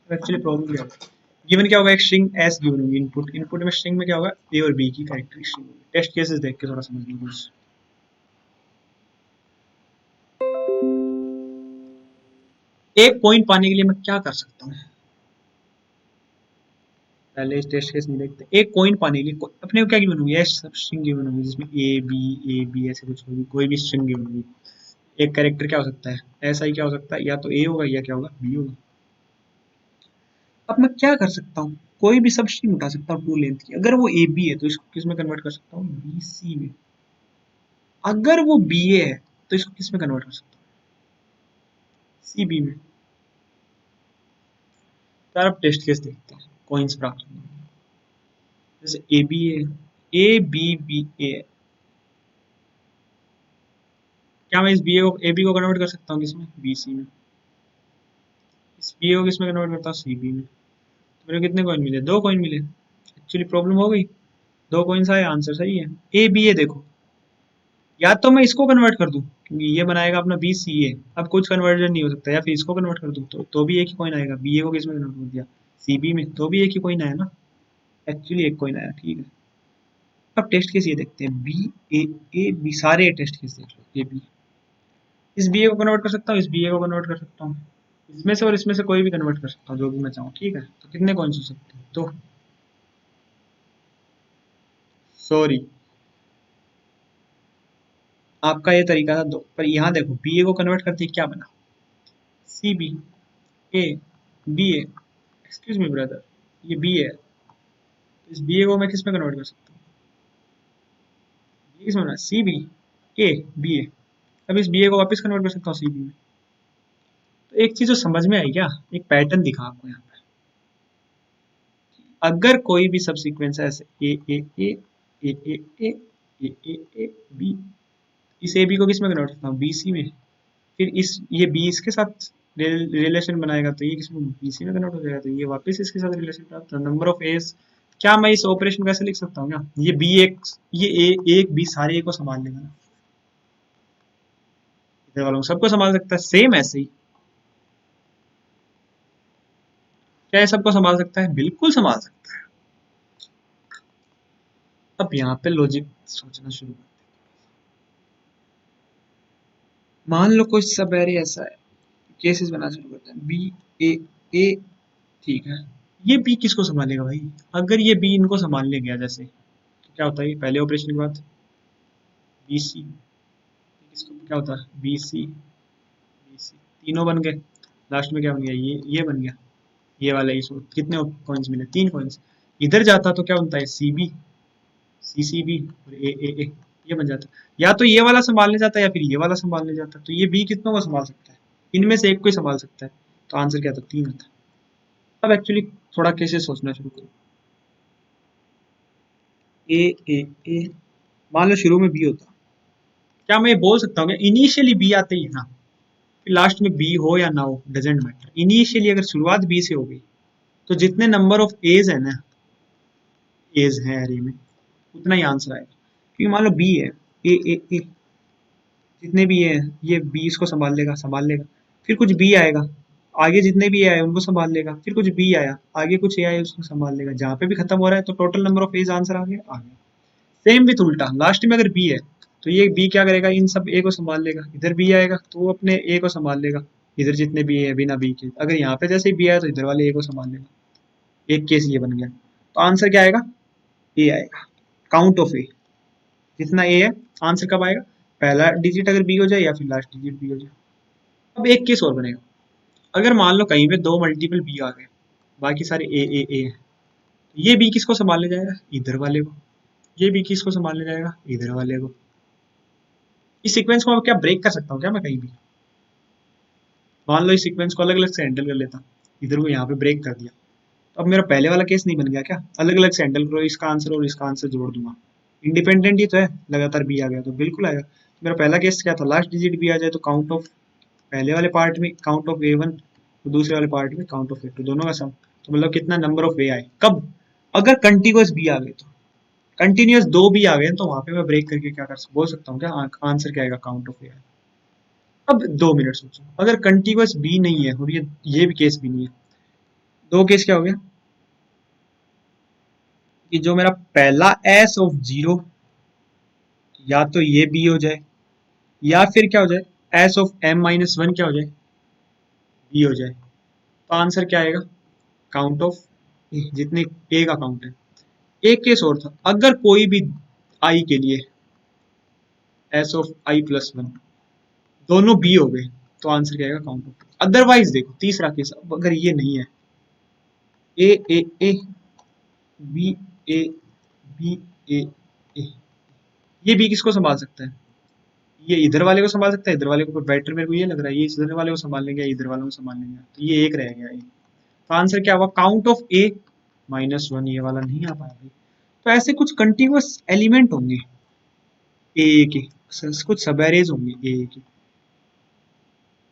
actually problem क्या होगा, given क्या होगा, एक string S given होगी, input input में string में क्या होगा, ए और बी की कैरेक्टरिस्टिक होगी। टेस्ट केसेस देख के थोड़ा समझ लो कुछ। एक पॉइंट पाने के लिए मैं क्या कर सकता हूँ, पहले इस टेस्ट केस में देखते हैं। एक कॉइन पाने के लिए अपने को क्या गिवन होगी, एस सब स्ट्रिंग गिवन होगी जिसमें ए बी ऐसे कुछ होगी, कोई भी स्ट्रिंग गिवन होगी। एक कैरेक्टर क्या हो सकता है, ऐसा ही क्या हो सकता है, या तो ए होगा या क्या होगा, बी होगा। अब मैं क्या कर सकता हूँ, कोई भी सब स्ट्रिंग उठा सकता हूँ टू लेंथ की। अगर वो ए बी है तो इसको किस में कन्वर्ट कर सकता हूँ, बी सी में। अगर वो बी ए है तो इसको किस में कन्वर्ट कर सकता हूँ, सी बी में। यार अब टेस्ट केस देखते हैं, कॉइन्स प्राप्त होंगे। जैसे A B A B B A, क्या मैं इस बी ए बी को कन्वर्ट कर सकता हूँ किसमें, बी सी में। इस बी ए को किसमें कन्वर्ट करता हूँ, सी बी में। तो मेरे को कितने कॉइन मिले, दो कॉइन मिले। एक्चुअली प्रॉब्लम हो गई, दो कॉइन्स आए, आंसर सही है। ए बी ए देखो, या तो मैं इसको कन्वर्ट कर दूं क्योंकि ये बनाएगा अपना बी सी ए, अब कुछ कन्वर्जन नहीं हो सकता, या फिर इसको कन्वर्ट कर दूं तो भी एक ही कॉइन आएगा। बी ए को किसमें कन्वर्ट कर दिया, सी बी में, तो भी एक ही कॉइन आया ना। एक्चुअली एक कॉइन आया, ठीक है। अब टेस्ट केस ये देखते हैं, बी ए बी, सारे टेस्ट केस देख लो। ए बी, इस बी ए को कन्वर्ट कर सकता हूँ, इस बी ए को कन्वर्ट कर सकता हूँ, इसमें से और इसमें से कोई भी कन्वर्ट कर सकता हूँ जो भी मैं चाहूँ, ठीक है। तो कितने कॉइन्स हो सकते हैं, तो सॉरी आपका ये तरीका था दो, पर यहाँ देखो बी ए को कन्वर्ट करते क्या बना, C B A B A, excuse me brother, ये बी है, इस बी ए को मैं किस में कन्वर्ट कर सकता हूँ, किस में, सी बी ए बी ए। अब इस बी ए को वापस कन्वर्ट कर सकता हूँ सी बी में। तो एक चीज जो समझ में आई क्या, एक पैटर्न दिखा आपको यहाँ पे। अगर कोई भी सब सीक्वेंस है ऐसे ए ए ए ए ए ए ए ए ए बी, इस ए बी को किस में कन्वर्ट करता हूँ, बी सी में। फिर इस ये बी इसके साथ रिलेशन बनाएगा तो ये किसमें, बी सी में कन्वर्ट हो जाएगा, तो ये वापस इसके साथ रिलेशन प्राप्त, नंबर ऑफ एज। क्या मैं इस ऑपरेशन को ऐसे लिख सकता हूँ क्या, ये बी एक, ये ए एक बी सारे ए को संभाल लेगा ना, इधर वालों को सबको संभाल सकता है, सेम ऐसे ही। क्या ये सबको संभाल सकता है, बिल्कुल संभाल सकता है। अब यहाँ पे लॉजिक सोचना शुरू कर, मान लो कोई सब एरे ऐसा है, केसेस बनाना शुरू करते हैं, बी ए ए, ठीक है। ये बी किसको संभालेगा भाई, अगर ये बी इनको संभालने गया जैसे, तो क्या होता है, पहले ऑपरेशन के बाद बी सी, किसको क्या होता है, बी सी बी सी, तीनों बन गए। लास्ट में क्या बन गया, ये बन गया, ये वाला इसको कितने कॉइन्स मिले, तीन कॉइन्स। इधर जाता तो क्या बनता है, C B C C B और ए, ये बन जाता। या तो ये वाला संभालने जाता है या फिर ये वाला संभालने जाता, तो ये बी कितनों को संभाल सकता है, इनमें से एक को ही संभाल सकता है। तो आंसर क्या था, तीन आता। अब एक्चुअली थोड़ा केसेस सोचना शुरू करो। ए ए ए, मान लो शुरू में बी होता, क्या मैं ये बोल सकता हूँ इनिशियली बी आते ही ना, फिर लास्ट में बी हो या ना हो डजेंट मैटर, इनिशियली अगर शुरुआत बी से हो गई तो जितने नंबर ऑफ एज है ना, एज है एरे में, उतना ही आंसर आएगा। क्योंकि मान लो बी है, ए जितने भी है, ये बी इसको संभाल लेगा। फिर कुछ बी आएगा, आगे जितने भी आए उनको संभाल लेगा। फिर कुछ बी आया, आगे कुछ ए आए उसको संभाल लेगा। जहाँ पे भी खत्म हो रहा है तो total number of edge answer आ गया। सेम विथ उल्टा, लास्ट में अगर बी है तो ये बी क्या करेगा, इन सब ए को संभाल लेगा। इधर बी आएगा तो वो अपने ए को संभाल लेगा, इधर जितने बी है बिना बी के। अगर यहाँ पे जैसे बी आया तो इधर वाले ए को संभाल लेगा। एक केस ये बन गया, तो आंसर क्या आएगा, ए आएगा, काउंट ऑफ ए। जितना ए है आंसर कब आएगा, पहला डिजिट अगर बी हो जाए या फिर लास्ट डिजिट बी हो जाए। अब एक केस और बनेगा, अगर मान लो कहीं पे दो मल्टीपल बी आ गए, बाकी सारे ए है, ये बी किसको संभालने जाएगा, इधर वाले को, ये बी किसको संभालने जाएगा, इधर वाले को। इस सीक्वेंस को क्या ब्रेक कर सकता हूँ क्या मैं कहीं भी, मान लो इस सीक्वेंस को अलग अलग से हैंडल कर लेता, इधर को यहाँ पे ब्रेक कर दिया, तो अब मेरा पहले वाला केस नहीं बन गया क्या, अलग अलग से हैंडल करो, इसका आंसर और इसका आंसर जोड़ दूंगा, इंडिपेंडेंट ही तो है, लगातार बी आ गया तो बिल्कुल आएगा। मेरा पहला केस क्या था, लास्ट डिजिट बी आ जाए तो काउंट ऑफ पहले वाले पार्ट में काउंट ऑफ ए वन, तो दूसरे वाले पार्ट में काउंट ऑफ ए टू, दोनों का सम, तो मतलब कितना नंबर ऑफ ए आए कब, अगर कंटिन्यूअस बी आ गए, तो कंटिन्यूअस दो भी आ गए तो वहां पे मैं ब्रेक करके क्या कर बोल सकता हूँ क्या, आंसर क्या आएगा, काउंट ऑफ ए। अब 2 मिनट सोचो, अगर कंटिन्यूअस बी नहीं है और ये भी केस भी नहीं है, दो केस क्या हो गया कि जो मेरा पहला एस ऑफ जीरो, या तो ये बी हो जाए या फिर क्या हो जाए S of M minus one क्या हो जाए, बी हो जाए, तो आंसर क्या आएगा, काउंट ऑफ जितने ए का काउंट है। एक केस और था, अगर कोई भी आई के लिए S of I plus one दोनों बी हो गए, तो आंसर क्या आएगा, काउंट ऑफ। अदरवाइज देखो तीसरा केस, अब अगर ये नहीं है, ए बी ए बी ए ए, ये बी किसको संभाल सकता है, ये इधर वाले को संभाल सकता है, इधर वाले को, बेटर मेरे को ये लग रहा है ये इधर वाले को संभाल लेंगे, इधर वाले को संभाल लेंगे, तो ये एक रह गया ये, तो आंसर क्या हुआ, count of A minus one, ये वाला नहीं आ पाया भाई। तो ऐसे कुछ कंटिन्यूअस एलिमेंट होंगे ए के, कुछ सब एरेज होंगे ए के,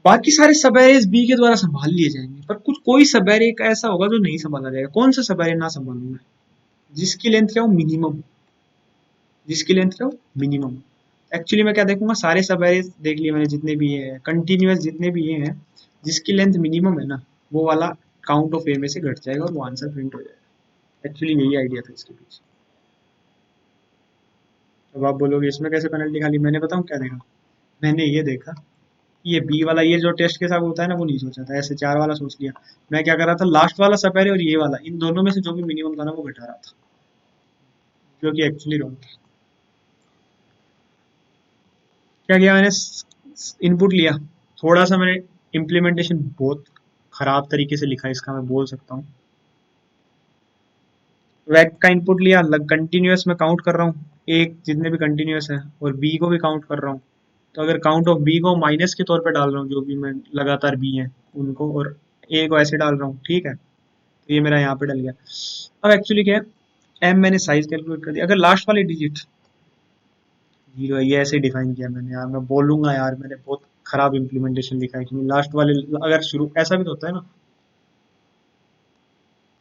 बाकी सारे सब एरेज बी के द्वारा संभाल लिए जाएंगे, पर कुछ कोई सब एरे का ऐसा होगा जो नहीं संभाला जाएगा। कौन सा सब एरे ना संभालूं मैं, जिसकी लेंथ क्या हो मिनिमम, जिसकी लेंथ क्या हो मिनिमम। एक्चुअली मैं क्या देखूंगा, सारे सब एरेज देख लिए मैंने जितने भी ये हैं कंटिन्यूअस, जितने भी ये हैं जिसकी लेंथ मिनिमम है ना, वो वाला काउंट ऑफ ए में से घट जाएगा और वो आंसर प्रिंट हो जाएगा। एक्चुअली यही आइडिया था इसके पीछे। अब आप बोलोगे इसमें कैसे पेनल्टी खाली, मैंने बताऊं क्या देखा, मैंने ये देखा, ये बी वाला ये जो टेस्ट के साथ होता है ना, वो नहीं सोचा था, ऐसे चार वाला सोच लिया। मैं क्या कर रहा था, लास्ट वाला सब एरे और ये वाला, इन दोनों में से जो भी मिनिमम था ना वो घटा रहा था, जो कि एक्चुअली रॉन्ग था। क्या किया मैंने, इनपुट लिया, थोड़ा सा मैंने इम्प्लीमेंटेशन बहुत खराब तरीके से लिखा है इसका, मैं बोल सकता हूँ। वैक का इनपुट लिया, कंटिन्यूअस में काउंट कर रहा हूँ, एक जितने भी कंटिन्यूअस है, और बी को भी काउंट कर रहा हूँ, तो अगर काउंट ऑफ बी को माइनस के तौर पे डाल रहा हूँ, जो भी मैं लगातार बी है उनको, और ए को ऐसे डाल रहा हूँ, ठीक है, तो ये मेरा यहाँ पे डल गया। अब एक्चुअली क्या है, एम मैंने साइज कैलकुलेट कर दिया, अगर लास्ट वाली डिजिट जीरो है, ये ऐसे डिफाइन किया मैंने, यार मैं बोलूंगा यार मैंने बहुत खराब इम्प्लीमेंटेशन लिखा है, क्योंकि लास्ट वाले अगर शुरू ऐसा भी तो होता है ना,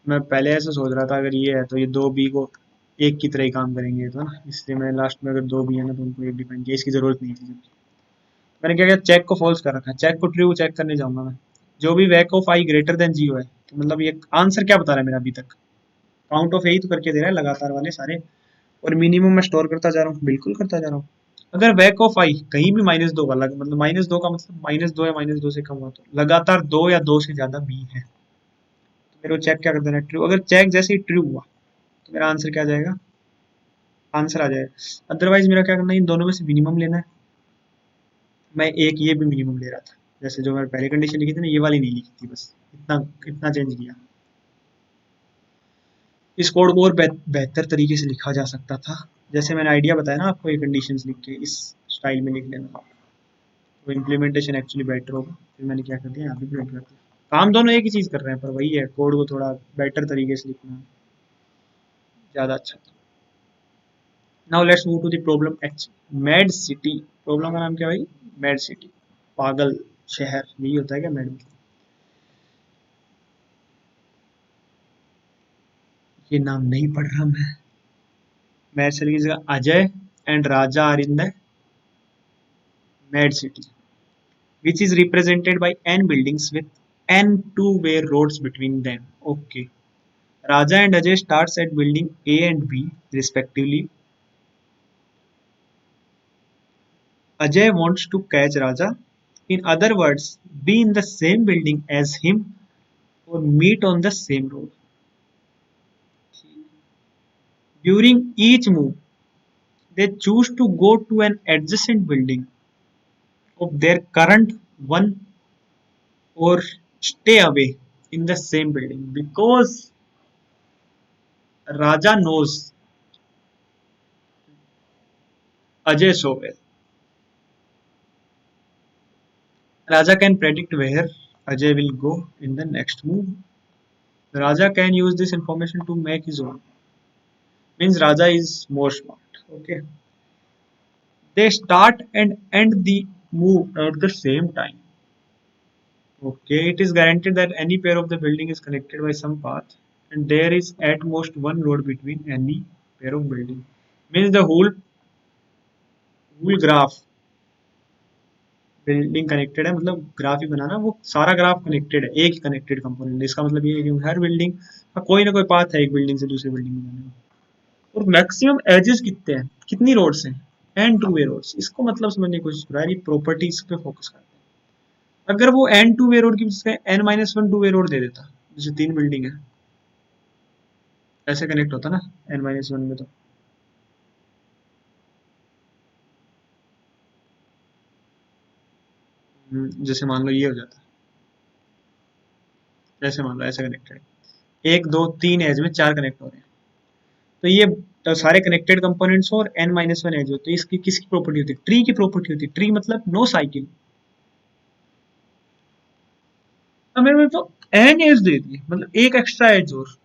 मैं पहले ऐसा सोच रहा था अगर ये है तो ये दो बी को एक की तरह ही काम करेंगे, तो ना इसलिए मैंने लास्ट में अगर दो बी है ना तो उनको एक डिफाइन किया, इसकी जरूरत नहीं थी। मैंने क्या किया, चेक को फॉल्स कर रखा है, चेक को ट्रू चेक करने जाऊंगा मैं, जो भी vec of I greater than zero है, तो मतलब ये आंसर क्या बता रहा है मेरा अभी तक, काउंट ऑफ ए ही तो करके दे रहा है लगातार वाले सारे, और मिनिमम मैं स्टोर करता जा रहा हूँ, बिल्कुल करता जा रहा हूँ। अगर वैक ऑफ आई कहीं भी माइनस दो वाला, मतलब माइनस दो का मतलब माइनस दो या माइनस दो से कम हुआ, तो लगातार दो या दो से ज्यादा बी है, तो मेरे को चेक क्या कर देना है, ट्रू। अगर चेक जैसे ही ट्रू हुआ तो मेरा आंसर क्या आ जाएगा, आंसर आ जाएगा। अदरवाइज मेरा क्या करना है, इन दोनों में से मिनिमम लेना है। मैं एक ये भी मिनिमम ले रहा था, जैसे जो मैंने पहले कंडीशन लिखी थी ना, ये वाली नहीं लिखी थी, बस इतना इतना चेंज किया। इस कोड को और बेहतर तरीके से लिखा जा सकता था, जैसे मैंने आइडिया बताया ना आपको, ये कंडीशंस लिख के इस स्टाइल में लिख लेना, तो इम्प्लीमेंटेशन एक्चुअली बेटर होगा। फिर मैंने क्या कर दिया, यहाँ पे प्रिंट कर दिया, काम दोनों एक ही चीज़ कर रहे हैं, पर वही है, कोड को थोड़ा बेटर तरीके से लिखना ज़्यादा अच्छा था। Now let's move to the problem H, mad city. Problem का नाम क्या भाई, मैड सिटी, पागल शहर, यही होता है क्या मैड, ये नाम नहीं पढ़ रहा मैं। मैड सिटी की जगह Ajay and Raja are in the mad city, which is represented by n buildings with n two-way roads between them. Okay. Raja and Ajay starts at building A and B respectively. Ajay wants to catch Raja. In other words, be in the same building as him or meet on the same road. During each move, they choose to go to an adjacent building of their current one or stay away in the same building because Raja knows Ajay so well. Raja can predict where Ajay will go in the next move. Raja can use this information to make his own. Means Raja is more smart. Okay. They start and end the move at the same time. Okay. It is guaranteed that any pair of the building is connected by some path, and there is at most one road between any pair of building. Means the whole graph building connected है मतलब graph ही बनाना वो सारा graph connected है एक ही connected component इसका मतलब ये है कि हर बिल्डिंग का कोई ना कोई पाथ है एक बिल्डिंग से दूसरी बिल्डिंग में जाने का और मैक्सिमम एजेस कितने हैं कितनी रोड्स हैं एंड टू वे रोड्स इसको मतलब समझने की कोशिश करो यार ये प्रॉपर्टीज पे फोकस करते हैं अगर वो एन टू वे रोड की वजह N minus one two way road दे देता जैसे तीन बिल्डिंग है ऐसे कनेक्ट होता ना एन माइनस वन में तो जैसे मान लो ये हो जाता जैसे मान लो ऐसे कनेक्टेड एक दो तीन एज में चार कनेक्ट हो रहे हैं तो ये तो सारे कनेक्टेड कंपोनेंट्स हो और एन माइनस वन एज हो तो इसकी किसकी प्रॉपर्टी होती है ट्री की प्रॉपर्टी होती है ट्री मतलब नो साइकिल हमें तो एन एज दे दी मतलब एक एक्स्ट्रा एज और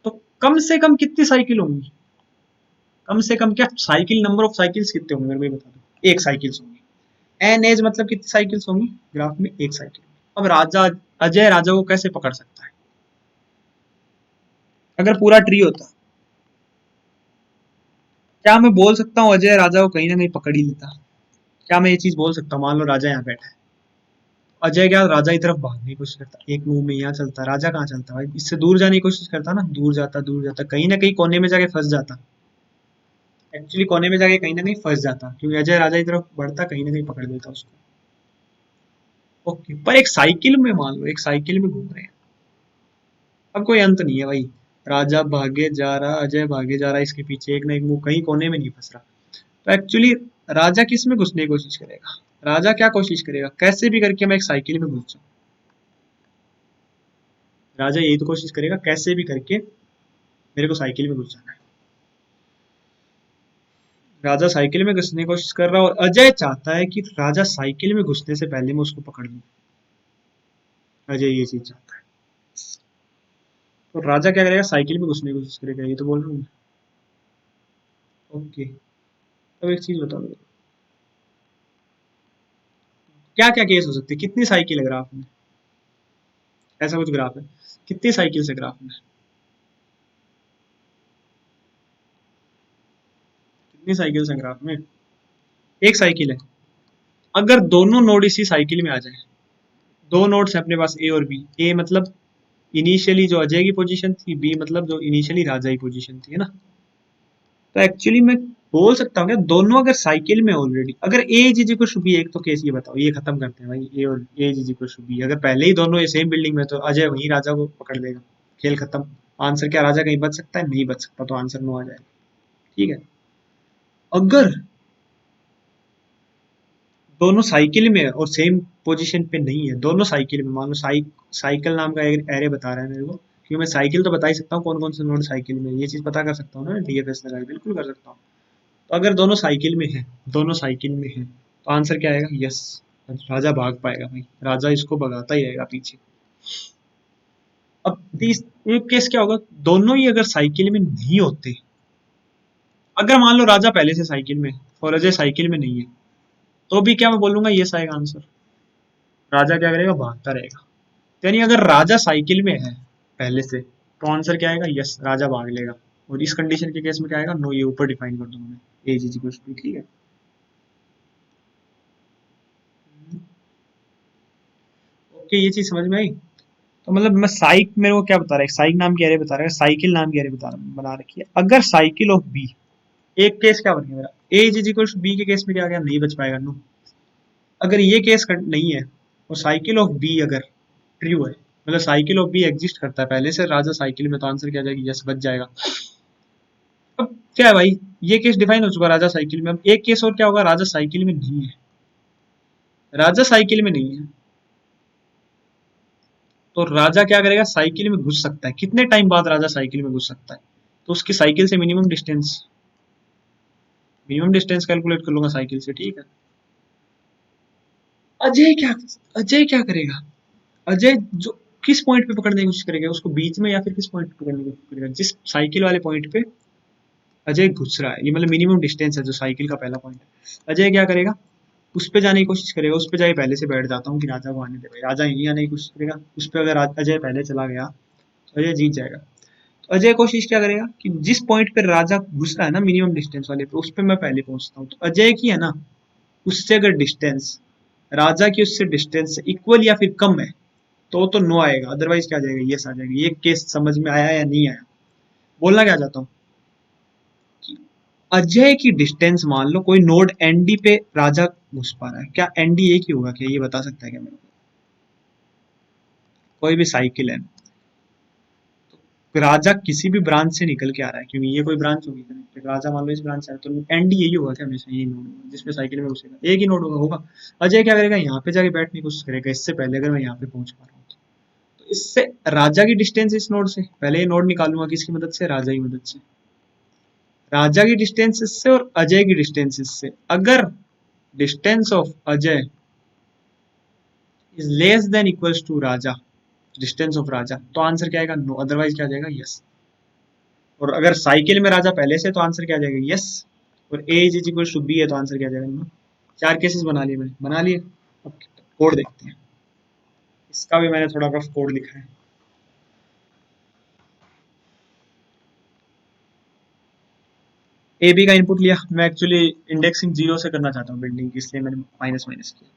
तो कम से कम कितनी साइकिल होंगी कम से कम क्या साइकिल नंबर ऑफ साइकिल्स कितने होंगे मेरे को ये बता दो एक साइकिल्स होंगी एन एज मतलब कितनी साइकिल्स होंगी ग्राफ में एक साइकिल अब राजा अजय राजा को कैसे पकड़ सकता है अगर पूरा ट्री होता क्या मैं बोल सकता हूँ अजय राजा को कहीं ना कहीं पकड़ ही लेता क्या मैं ये चीज बोल सकता हूँ मान लो राजा यहाँ बैठा है अजय क्या राजा की तरफ भागने की कोशिश करता एक मुंह में यहाँ चलता राजा कहाँ चलता भाई इससे दूर जाने की कोशिश करता ना दूर जाता कहीं ना कहीं कोने में जाके फंस जाता एक्चुअली कोने में जाके कहीं ना कहीं फंस जाता क्योंकि अजय राजा की तरफ बढ़ता कहीं ना कहीं पकड़ लेता उसको ओके पर एक साइकिल में मान लो एक साइकिल में घूम रहे हैं अब कोई अंत नहीं है भाई राजा भागे जा रहा अजय भागे जा रहा है इसके पीछे एक ना एक मुंह कहीं कोने में नहीं फंस रहा तो एक्चुअली राजा किस में घुसने की कोशिश करेगा राजा क्या कोशिश करेगा कैसे भी करके मैं एक साइकिल में घुस जाऊं राजा यही तो कोशिश करेगा कैसे भी करके मेरे को साइकिल में घुस जाना है राजा साइकिल में घुसने की कोशिश कर रहा है और अजय चाहता है कि राजा साइकिल में घुसने से पहले मैं उसको पकड़ लूं अजय ये चीज चाहता है तो राजा क्या करेगा साइकिल में घुसने की कोशिश करेगा ये तो बोल रहा हूँ ओके अब एक चीज बताओ क्या क्या केस हो सकते हैं कितनी साइकिल है ग्राफ में ऐसा कुछ ग्राफ है कितनी साइकिल है ग्राफ में कितनी साइकिल है ग्राफ में एक साइकिल है अगर दोनों नोड इसी साइकिल में आ जाए दो नोड्स है अपने पास ए और बी ए मतलब इनिशियली जो अजय की पोजीशन थी बी मतलब जो इनिशियली राजा की पोजीशन थी है ना तो एक्चुअली मैं बोल सकता हूँ क्या दोनों अगर साइकिल में ऑलरेडी अगर ए इज इक्वल टू बी एक तो केस ये बताओ ये खत्म करते हैं भाई ए और ए इज इक्वल टू बी अगर पहले ही दोनों सेम बिल्डिंग में तो अजय वहीं राजा को पकड़ लेगा खेल खत्म आंसर क्या राजा कहीं बच सकता है नहीं बच सकता तो आंसर नो आ जाएगा ठीक है अगर दोनों साइकिल में है और सेम पोजीशन पे नहीं है दोनों साइकिल में मान लो साइकिल नाम का एक एरे बता रहा है मेरे को क्योंकि मैं साइकिल तो बता ही सकता हूँ कौन कौन से नोड साइकिल में ये चीज पता कर सकता हूँ ना डीएफएस लगा के बिल्कुल कर सकता हूँ तो अगर दोनों साइकिल में है तो आंसर क्या आएगा यस राजा भाग पाएगा भाई राजा इसको भगाता ही रहेगा पीछे अब एक केस क्या होगा दोनों ही अगर साइकिल में नहीं होते अगर मान लो राजा पहले से साइकिल में और अजय साइकिल में नहीं है तो भी क्या मैं बोलूंगा यस आएगा आंसर राजा क्या करेगा भागता रहेगा यानी अगर राजा साइकिल में है पहले से तो आंसर क्या आएगा यस राजा भाग लेगा और इस कंडीशन के केस में क्या आएगा नो ये ऊपर डिफाइन कर दूंगा मैं एज इज इक्वल टू ठीक है ओके ये चीज समझ में आई तो मतलब मैं साइक मेरे को क्या बता रहा है साइक नाम की एरे बता रहा है साइकिल नाम की एरे बना रखी है अगर साइकिल ऑफ बी एक केस क्या बन गया मेरा ए इज इक्वल टू बी के केस में क्या गया नहीं बच पाएगा नो अगर ये केस नहीं है और साइकिल ऑफ बी अगर ट्रू है मतलब साइकिल ऑफ बी एग्जिस्ट करता है पहले से राजा साइकिल में तो आंसर क्या आ जाएगा यस बच जाएगा अब क्या है भाई, ये केस डिफाइन हो चुका राजा साइकिल में। अब एक केस और क्या होगा, राजा साइकिल में नहीं है, राजा साइकिल में नहीं है, तो राजा क्या करेगा, साइकिल में घुस सकता है। कितने टाइम बाद राजा साइकिल में घुस सकता है, तो उसकी साइकिल से मिनिमम डिस्टेंस कैलकुलेट कर लूंगा साइकिल से, ठीक है। अजय क्या अजय क्या करेगा, अजय जो किस पॉइंट पे पकड़ने की कोशिश करेगा उसको, बीच में या फिर किस पॉइंट पे पकड़ने की कोशिश करेगा, जिस साइकिल वाले पॉइंट पे अजय घुस रहा है, ये मतलब मिनिमम डिस्टेंस है जो साइकिल का पहला पॉइंट है। अजय क्या करेगा, उस पे जाने की कोशिश करेगा, उस पे जाके पहले से बैठ जाता हूँ कि राजा को आने दे भाई, राजा यहीं आने की कोशिश करेगा। उस पे अगर अजय पहले चला गया तो अजय जीत जाएगा। तो अजय कोशिश क्या करेगा कि जिस पॉइंट पे राजा घुस रहा है ना मिनिमम डिस्टेंस वाले पे, उस पे मैं पहले पहुंचता हूँ। तो अजय की है ना, उससे अगर डिस्टेंस राजा की उससे डिस्टेंस इक्वल या फिर कम है तो नो आएगा, अदरवाइज क्या आ जाएगा, यस आ जाएगा। ये केस समझ में आया या नहीं आया, बोलना क्या चाहता हूँ कि अजय की डिस्टेंस, मान लो कोई नोड एनडी पे राजा घुस पा रहा है, क्या एनडी एक ही होगा, क्या ये बता सकता है क्या मेरे को, कोई भी साइकिल है, राजा किसी भी ब्रांच से निकल के आ रहा है, क्योंकि ये कोई ब्रांच होगी कनेक्टेड, राजा मान लो इस ब्रांच से आया, तो एनडी यही होगा क्या, हमेशा यही नोड होगा जिसमें साइकिल में घुसेगा, एक ही नोड होगा। अजय क्या करेगा, यहाँ पे जाके बैठने की कोशिश करेगा इससे पहले, अगर मैं यहाँ पे पहुंच पा रहा हूँ तो इससे राजा की डिस्टेंस इस नोड से, पहले ये नोड निकालूंगा किसकी मदद से, राजा की मदद से, राजा की डिस्टेंस इससे और अजय की डिस्टेंस इससे। अगर distance of Ajay is less than equals to Raja, distance of Raja, तो आंसर क्या आएगा, नो, अदरवाइज क्या आ जाएगा, यस। और अगर साइकिल में राजा पहले से, तो आंसर क्या आ जाएगा, यस। और ए इज इक्वल टू बी है, तो आंसर क्या आ जाएगा, नो। चार केसेस बना लिए मैंने, बना लिए। अब कोड देखते हैं, इसका भी मैंने थोड़ा रफ कोड लिखा है। ए बी का इनपुट लिया, मैं एक्चुअली इंडेक्सिंग जीरो से करना चाहता हूँ बिल्डिंग की, इसलिए मैंने माइनस माइनस किया।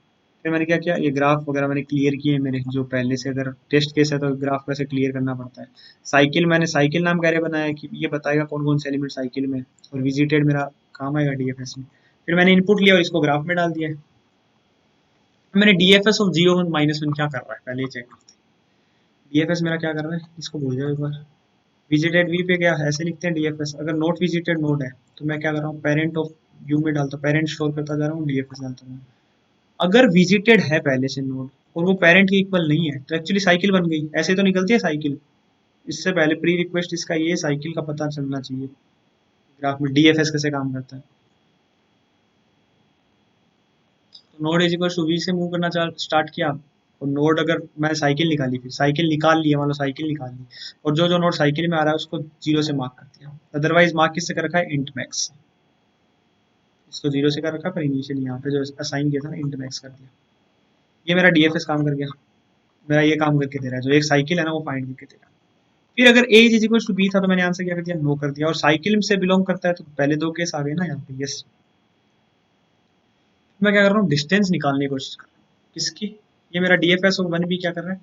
फिर मैंने क्या किया, ये ग्राफ वगैरह मैंने क्लियर किए मेरे, जो पहले से अगर टेस्ट केस है तो ग्राफ कैसे क्लियर करना पड़ता है। साइकिल, मैंने साइकिल नाम कैसे बनाया कि ये बताएगा कौन कौन से एलिमेंट साइकिल में, और विजिटेड मेरा काम आएगा डीएफएस में। फिर मैंने इनपुट लिया और इसको ग्राफ में डाल दिया। मैंने DFS of zero one minus one क्या कर रहा है, पहले ही चेक करते हैं। डीएफएस मेरा क्या कर रहा है, इसको भूल जाओ एक बार। विजिटेड वी पे क्या है, ऐसे लिखते हैं डीएफएस। अगर नोट विजिटेड नोड है तो मैं क्या कर रहा हूँ, पेरेंट ऑफ यू में डालता हूँ, पेरेंट स्टोर करता जा रहा हूँ, डीएफएस डालता हूँ। अगर विजिटेड है पहले से नोड और वो पेरेंट के इक्वल नहीं है, तो एक्चुअली साइकिल बन गई, ऐसे तो निकलती है साइकिल। इससे पहले प्री रिक्वेस्ट इसका ये साइकिल का पता चलना चाहिए, ग्राफ में डीएफएस कैसे काम करता है। तो node is equal to V से मूव करना स्टार्ट किया, और नोड अगर मैं साइकिल निकाली, फिर साइकिल निकाल लिया, मान लो साइकिल निकाल ली, और जो जो नोड साइकिल में आ रहा है उसको जीरो से मार्क कर दिया। अदरवाइज मार्क किससे कर रखा है, इंट मैक्स। इसको जीरो से कर रखा, पर इनिशियल यहाँ पे जो असाइन किया था ना, इंट मैक्स कर दिया। ये मेरा डीएफएस काम कर गया, मेरा ये काम करके दे रहा है, जो एक साइकिल है ना वो फाइंड करके दे रहा है। फिर अगर edge is equal to B था, तो मैंने आंसर क्या कर दिया, नो कर दिया। और साइकिल से बिलोंग करता है, तो पहले दो केस आ गए ना यहाँ पे, यस। मैं क्या कर रहा हूँ, डिस्टेंस निकालने की कोशिश कर रहा हूँ किसकी, ये मेरा डीएफएस और वन भी क्या कर रहा है,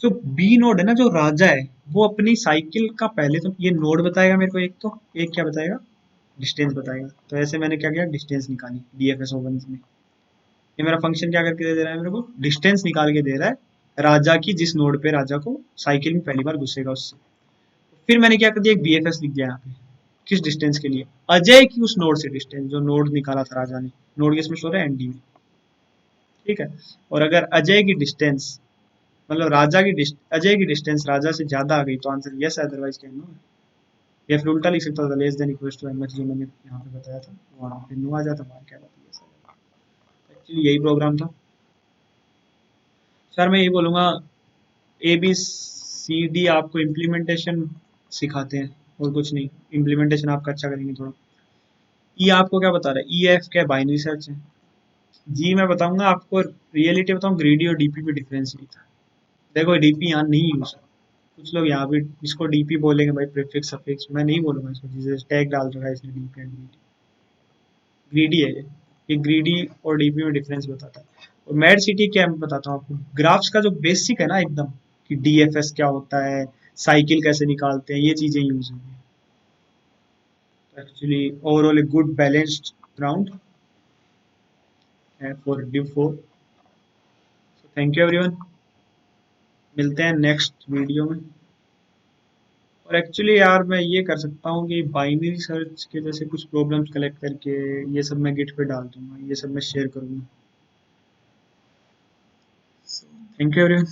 जो बी नोड है ना, जो राजा है, वो अपनी साइकिल का पहले तो ये नोड बताएगा मेरे को, एक तो एक क्या बताएगा, डिस्टेंस बताएगा। तो ऐसे मैंने क्या किया, डिस्टेंस निकाली डीएफएस और वन में। ये मेरा फंक्शन क्या करके दे रहा है मेरे को, डिस्टेंस निकाल के दे रहा है राजा की, जिस नोड पे राजा को साइकिल में पहली बार घुसेगा उससे। फिर मैंने क्या कर दिया, एक बीएफएस लिख दिया यहाँ पे, किस डिस्टेंस के लिए, अजय की उस नोड से डिस्टेंस, जो नोड निकाला था राजा ने, नोड किसमें शो रहा है, एनडी में, ठीक है। और अगर अजय की डिस्टेंस, मतलब अजय की डिस्टेंस राजा से ज्यादा आ गई, तो आंसर यस है, अदरवाइज क्या नो है। या फिर उल्टा लिख सकता था, less than equal to MH, जो मैंने यहाँ पे बताया था, वहाँ पे नो आ जाता, वहाँ क्या बात, यस। एक्चुअली यही प्रोग्राम था सर। मैं यही बोलूंगा, ए बी सी डी आपको इम्प्लीमेंटेशन सिखाते हैं, और कुछ नहीं। इम्प्लीमेंटेशन आपका अच्छा करेंगे थोड़ा। ई आपको क्या बता रहा है, ई एफ क्या बाइनरी सर्च है। जी मैं बताऊंगा आपको, रियलिटी बताऊं, ग्रीडी और डीपी में डिफरेंस नहीं था। देखो डीपी यहाँ नहीं यूज है, कुछ लोग यहाँ भी इसको डीपी बोलेंगे भाई, प्रीफिक्स सफिक्स, मैं नहीं बोलूंगा इसको, जिसे टैग डाल रखा है इसने डीपी एंड ग्रीडी, ग्रीडी है ये ग्रीडी और डीपी में डिफरेंस बताता है। और मैड सिटी क्या है, मैं बताता हूँ आपको, ग्राफ्स का जो बेसिक है ना एकदम, कि डीएफएस क्या होता है, साइकिल कैसे निकालते हैं, ये चीजें यूज होंगी। Actually overall a good balanced ground है for due four. Thank you everyone, मिलते हैं नेक्स्ट वीडियो में। और एक्चुअली यार मैं ये कर सकता हूँ कि बाइनरी सर्च के जैसे कुछ प्रॉब्लम्स कलेक्ट करके ये सब मैं गिट पे डाल दूंगा, ये सब मैं शेयर करूंगा। Thank you everyone.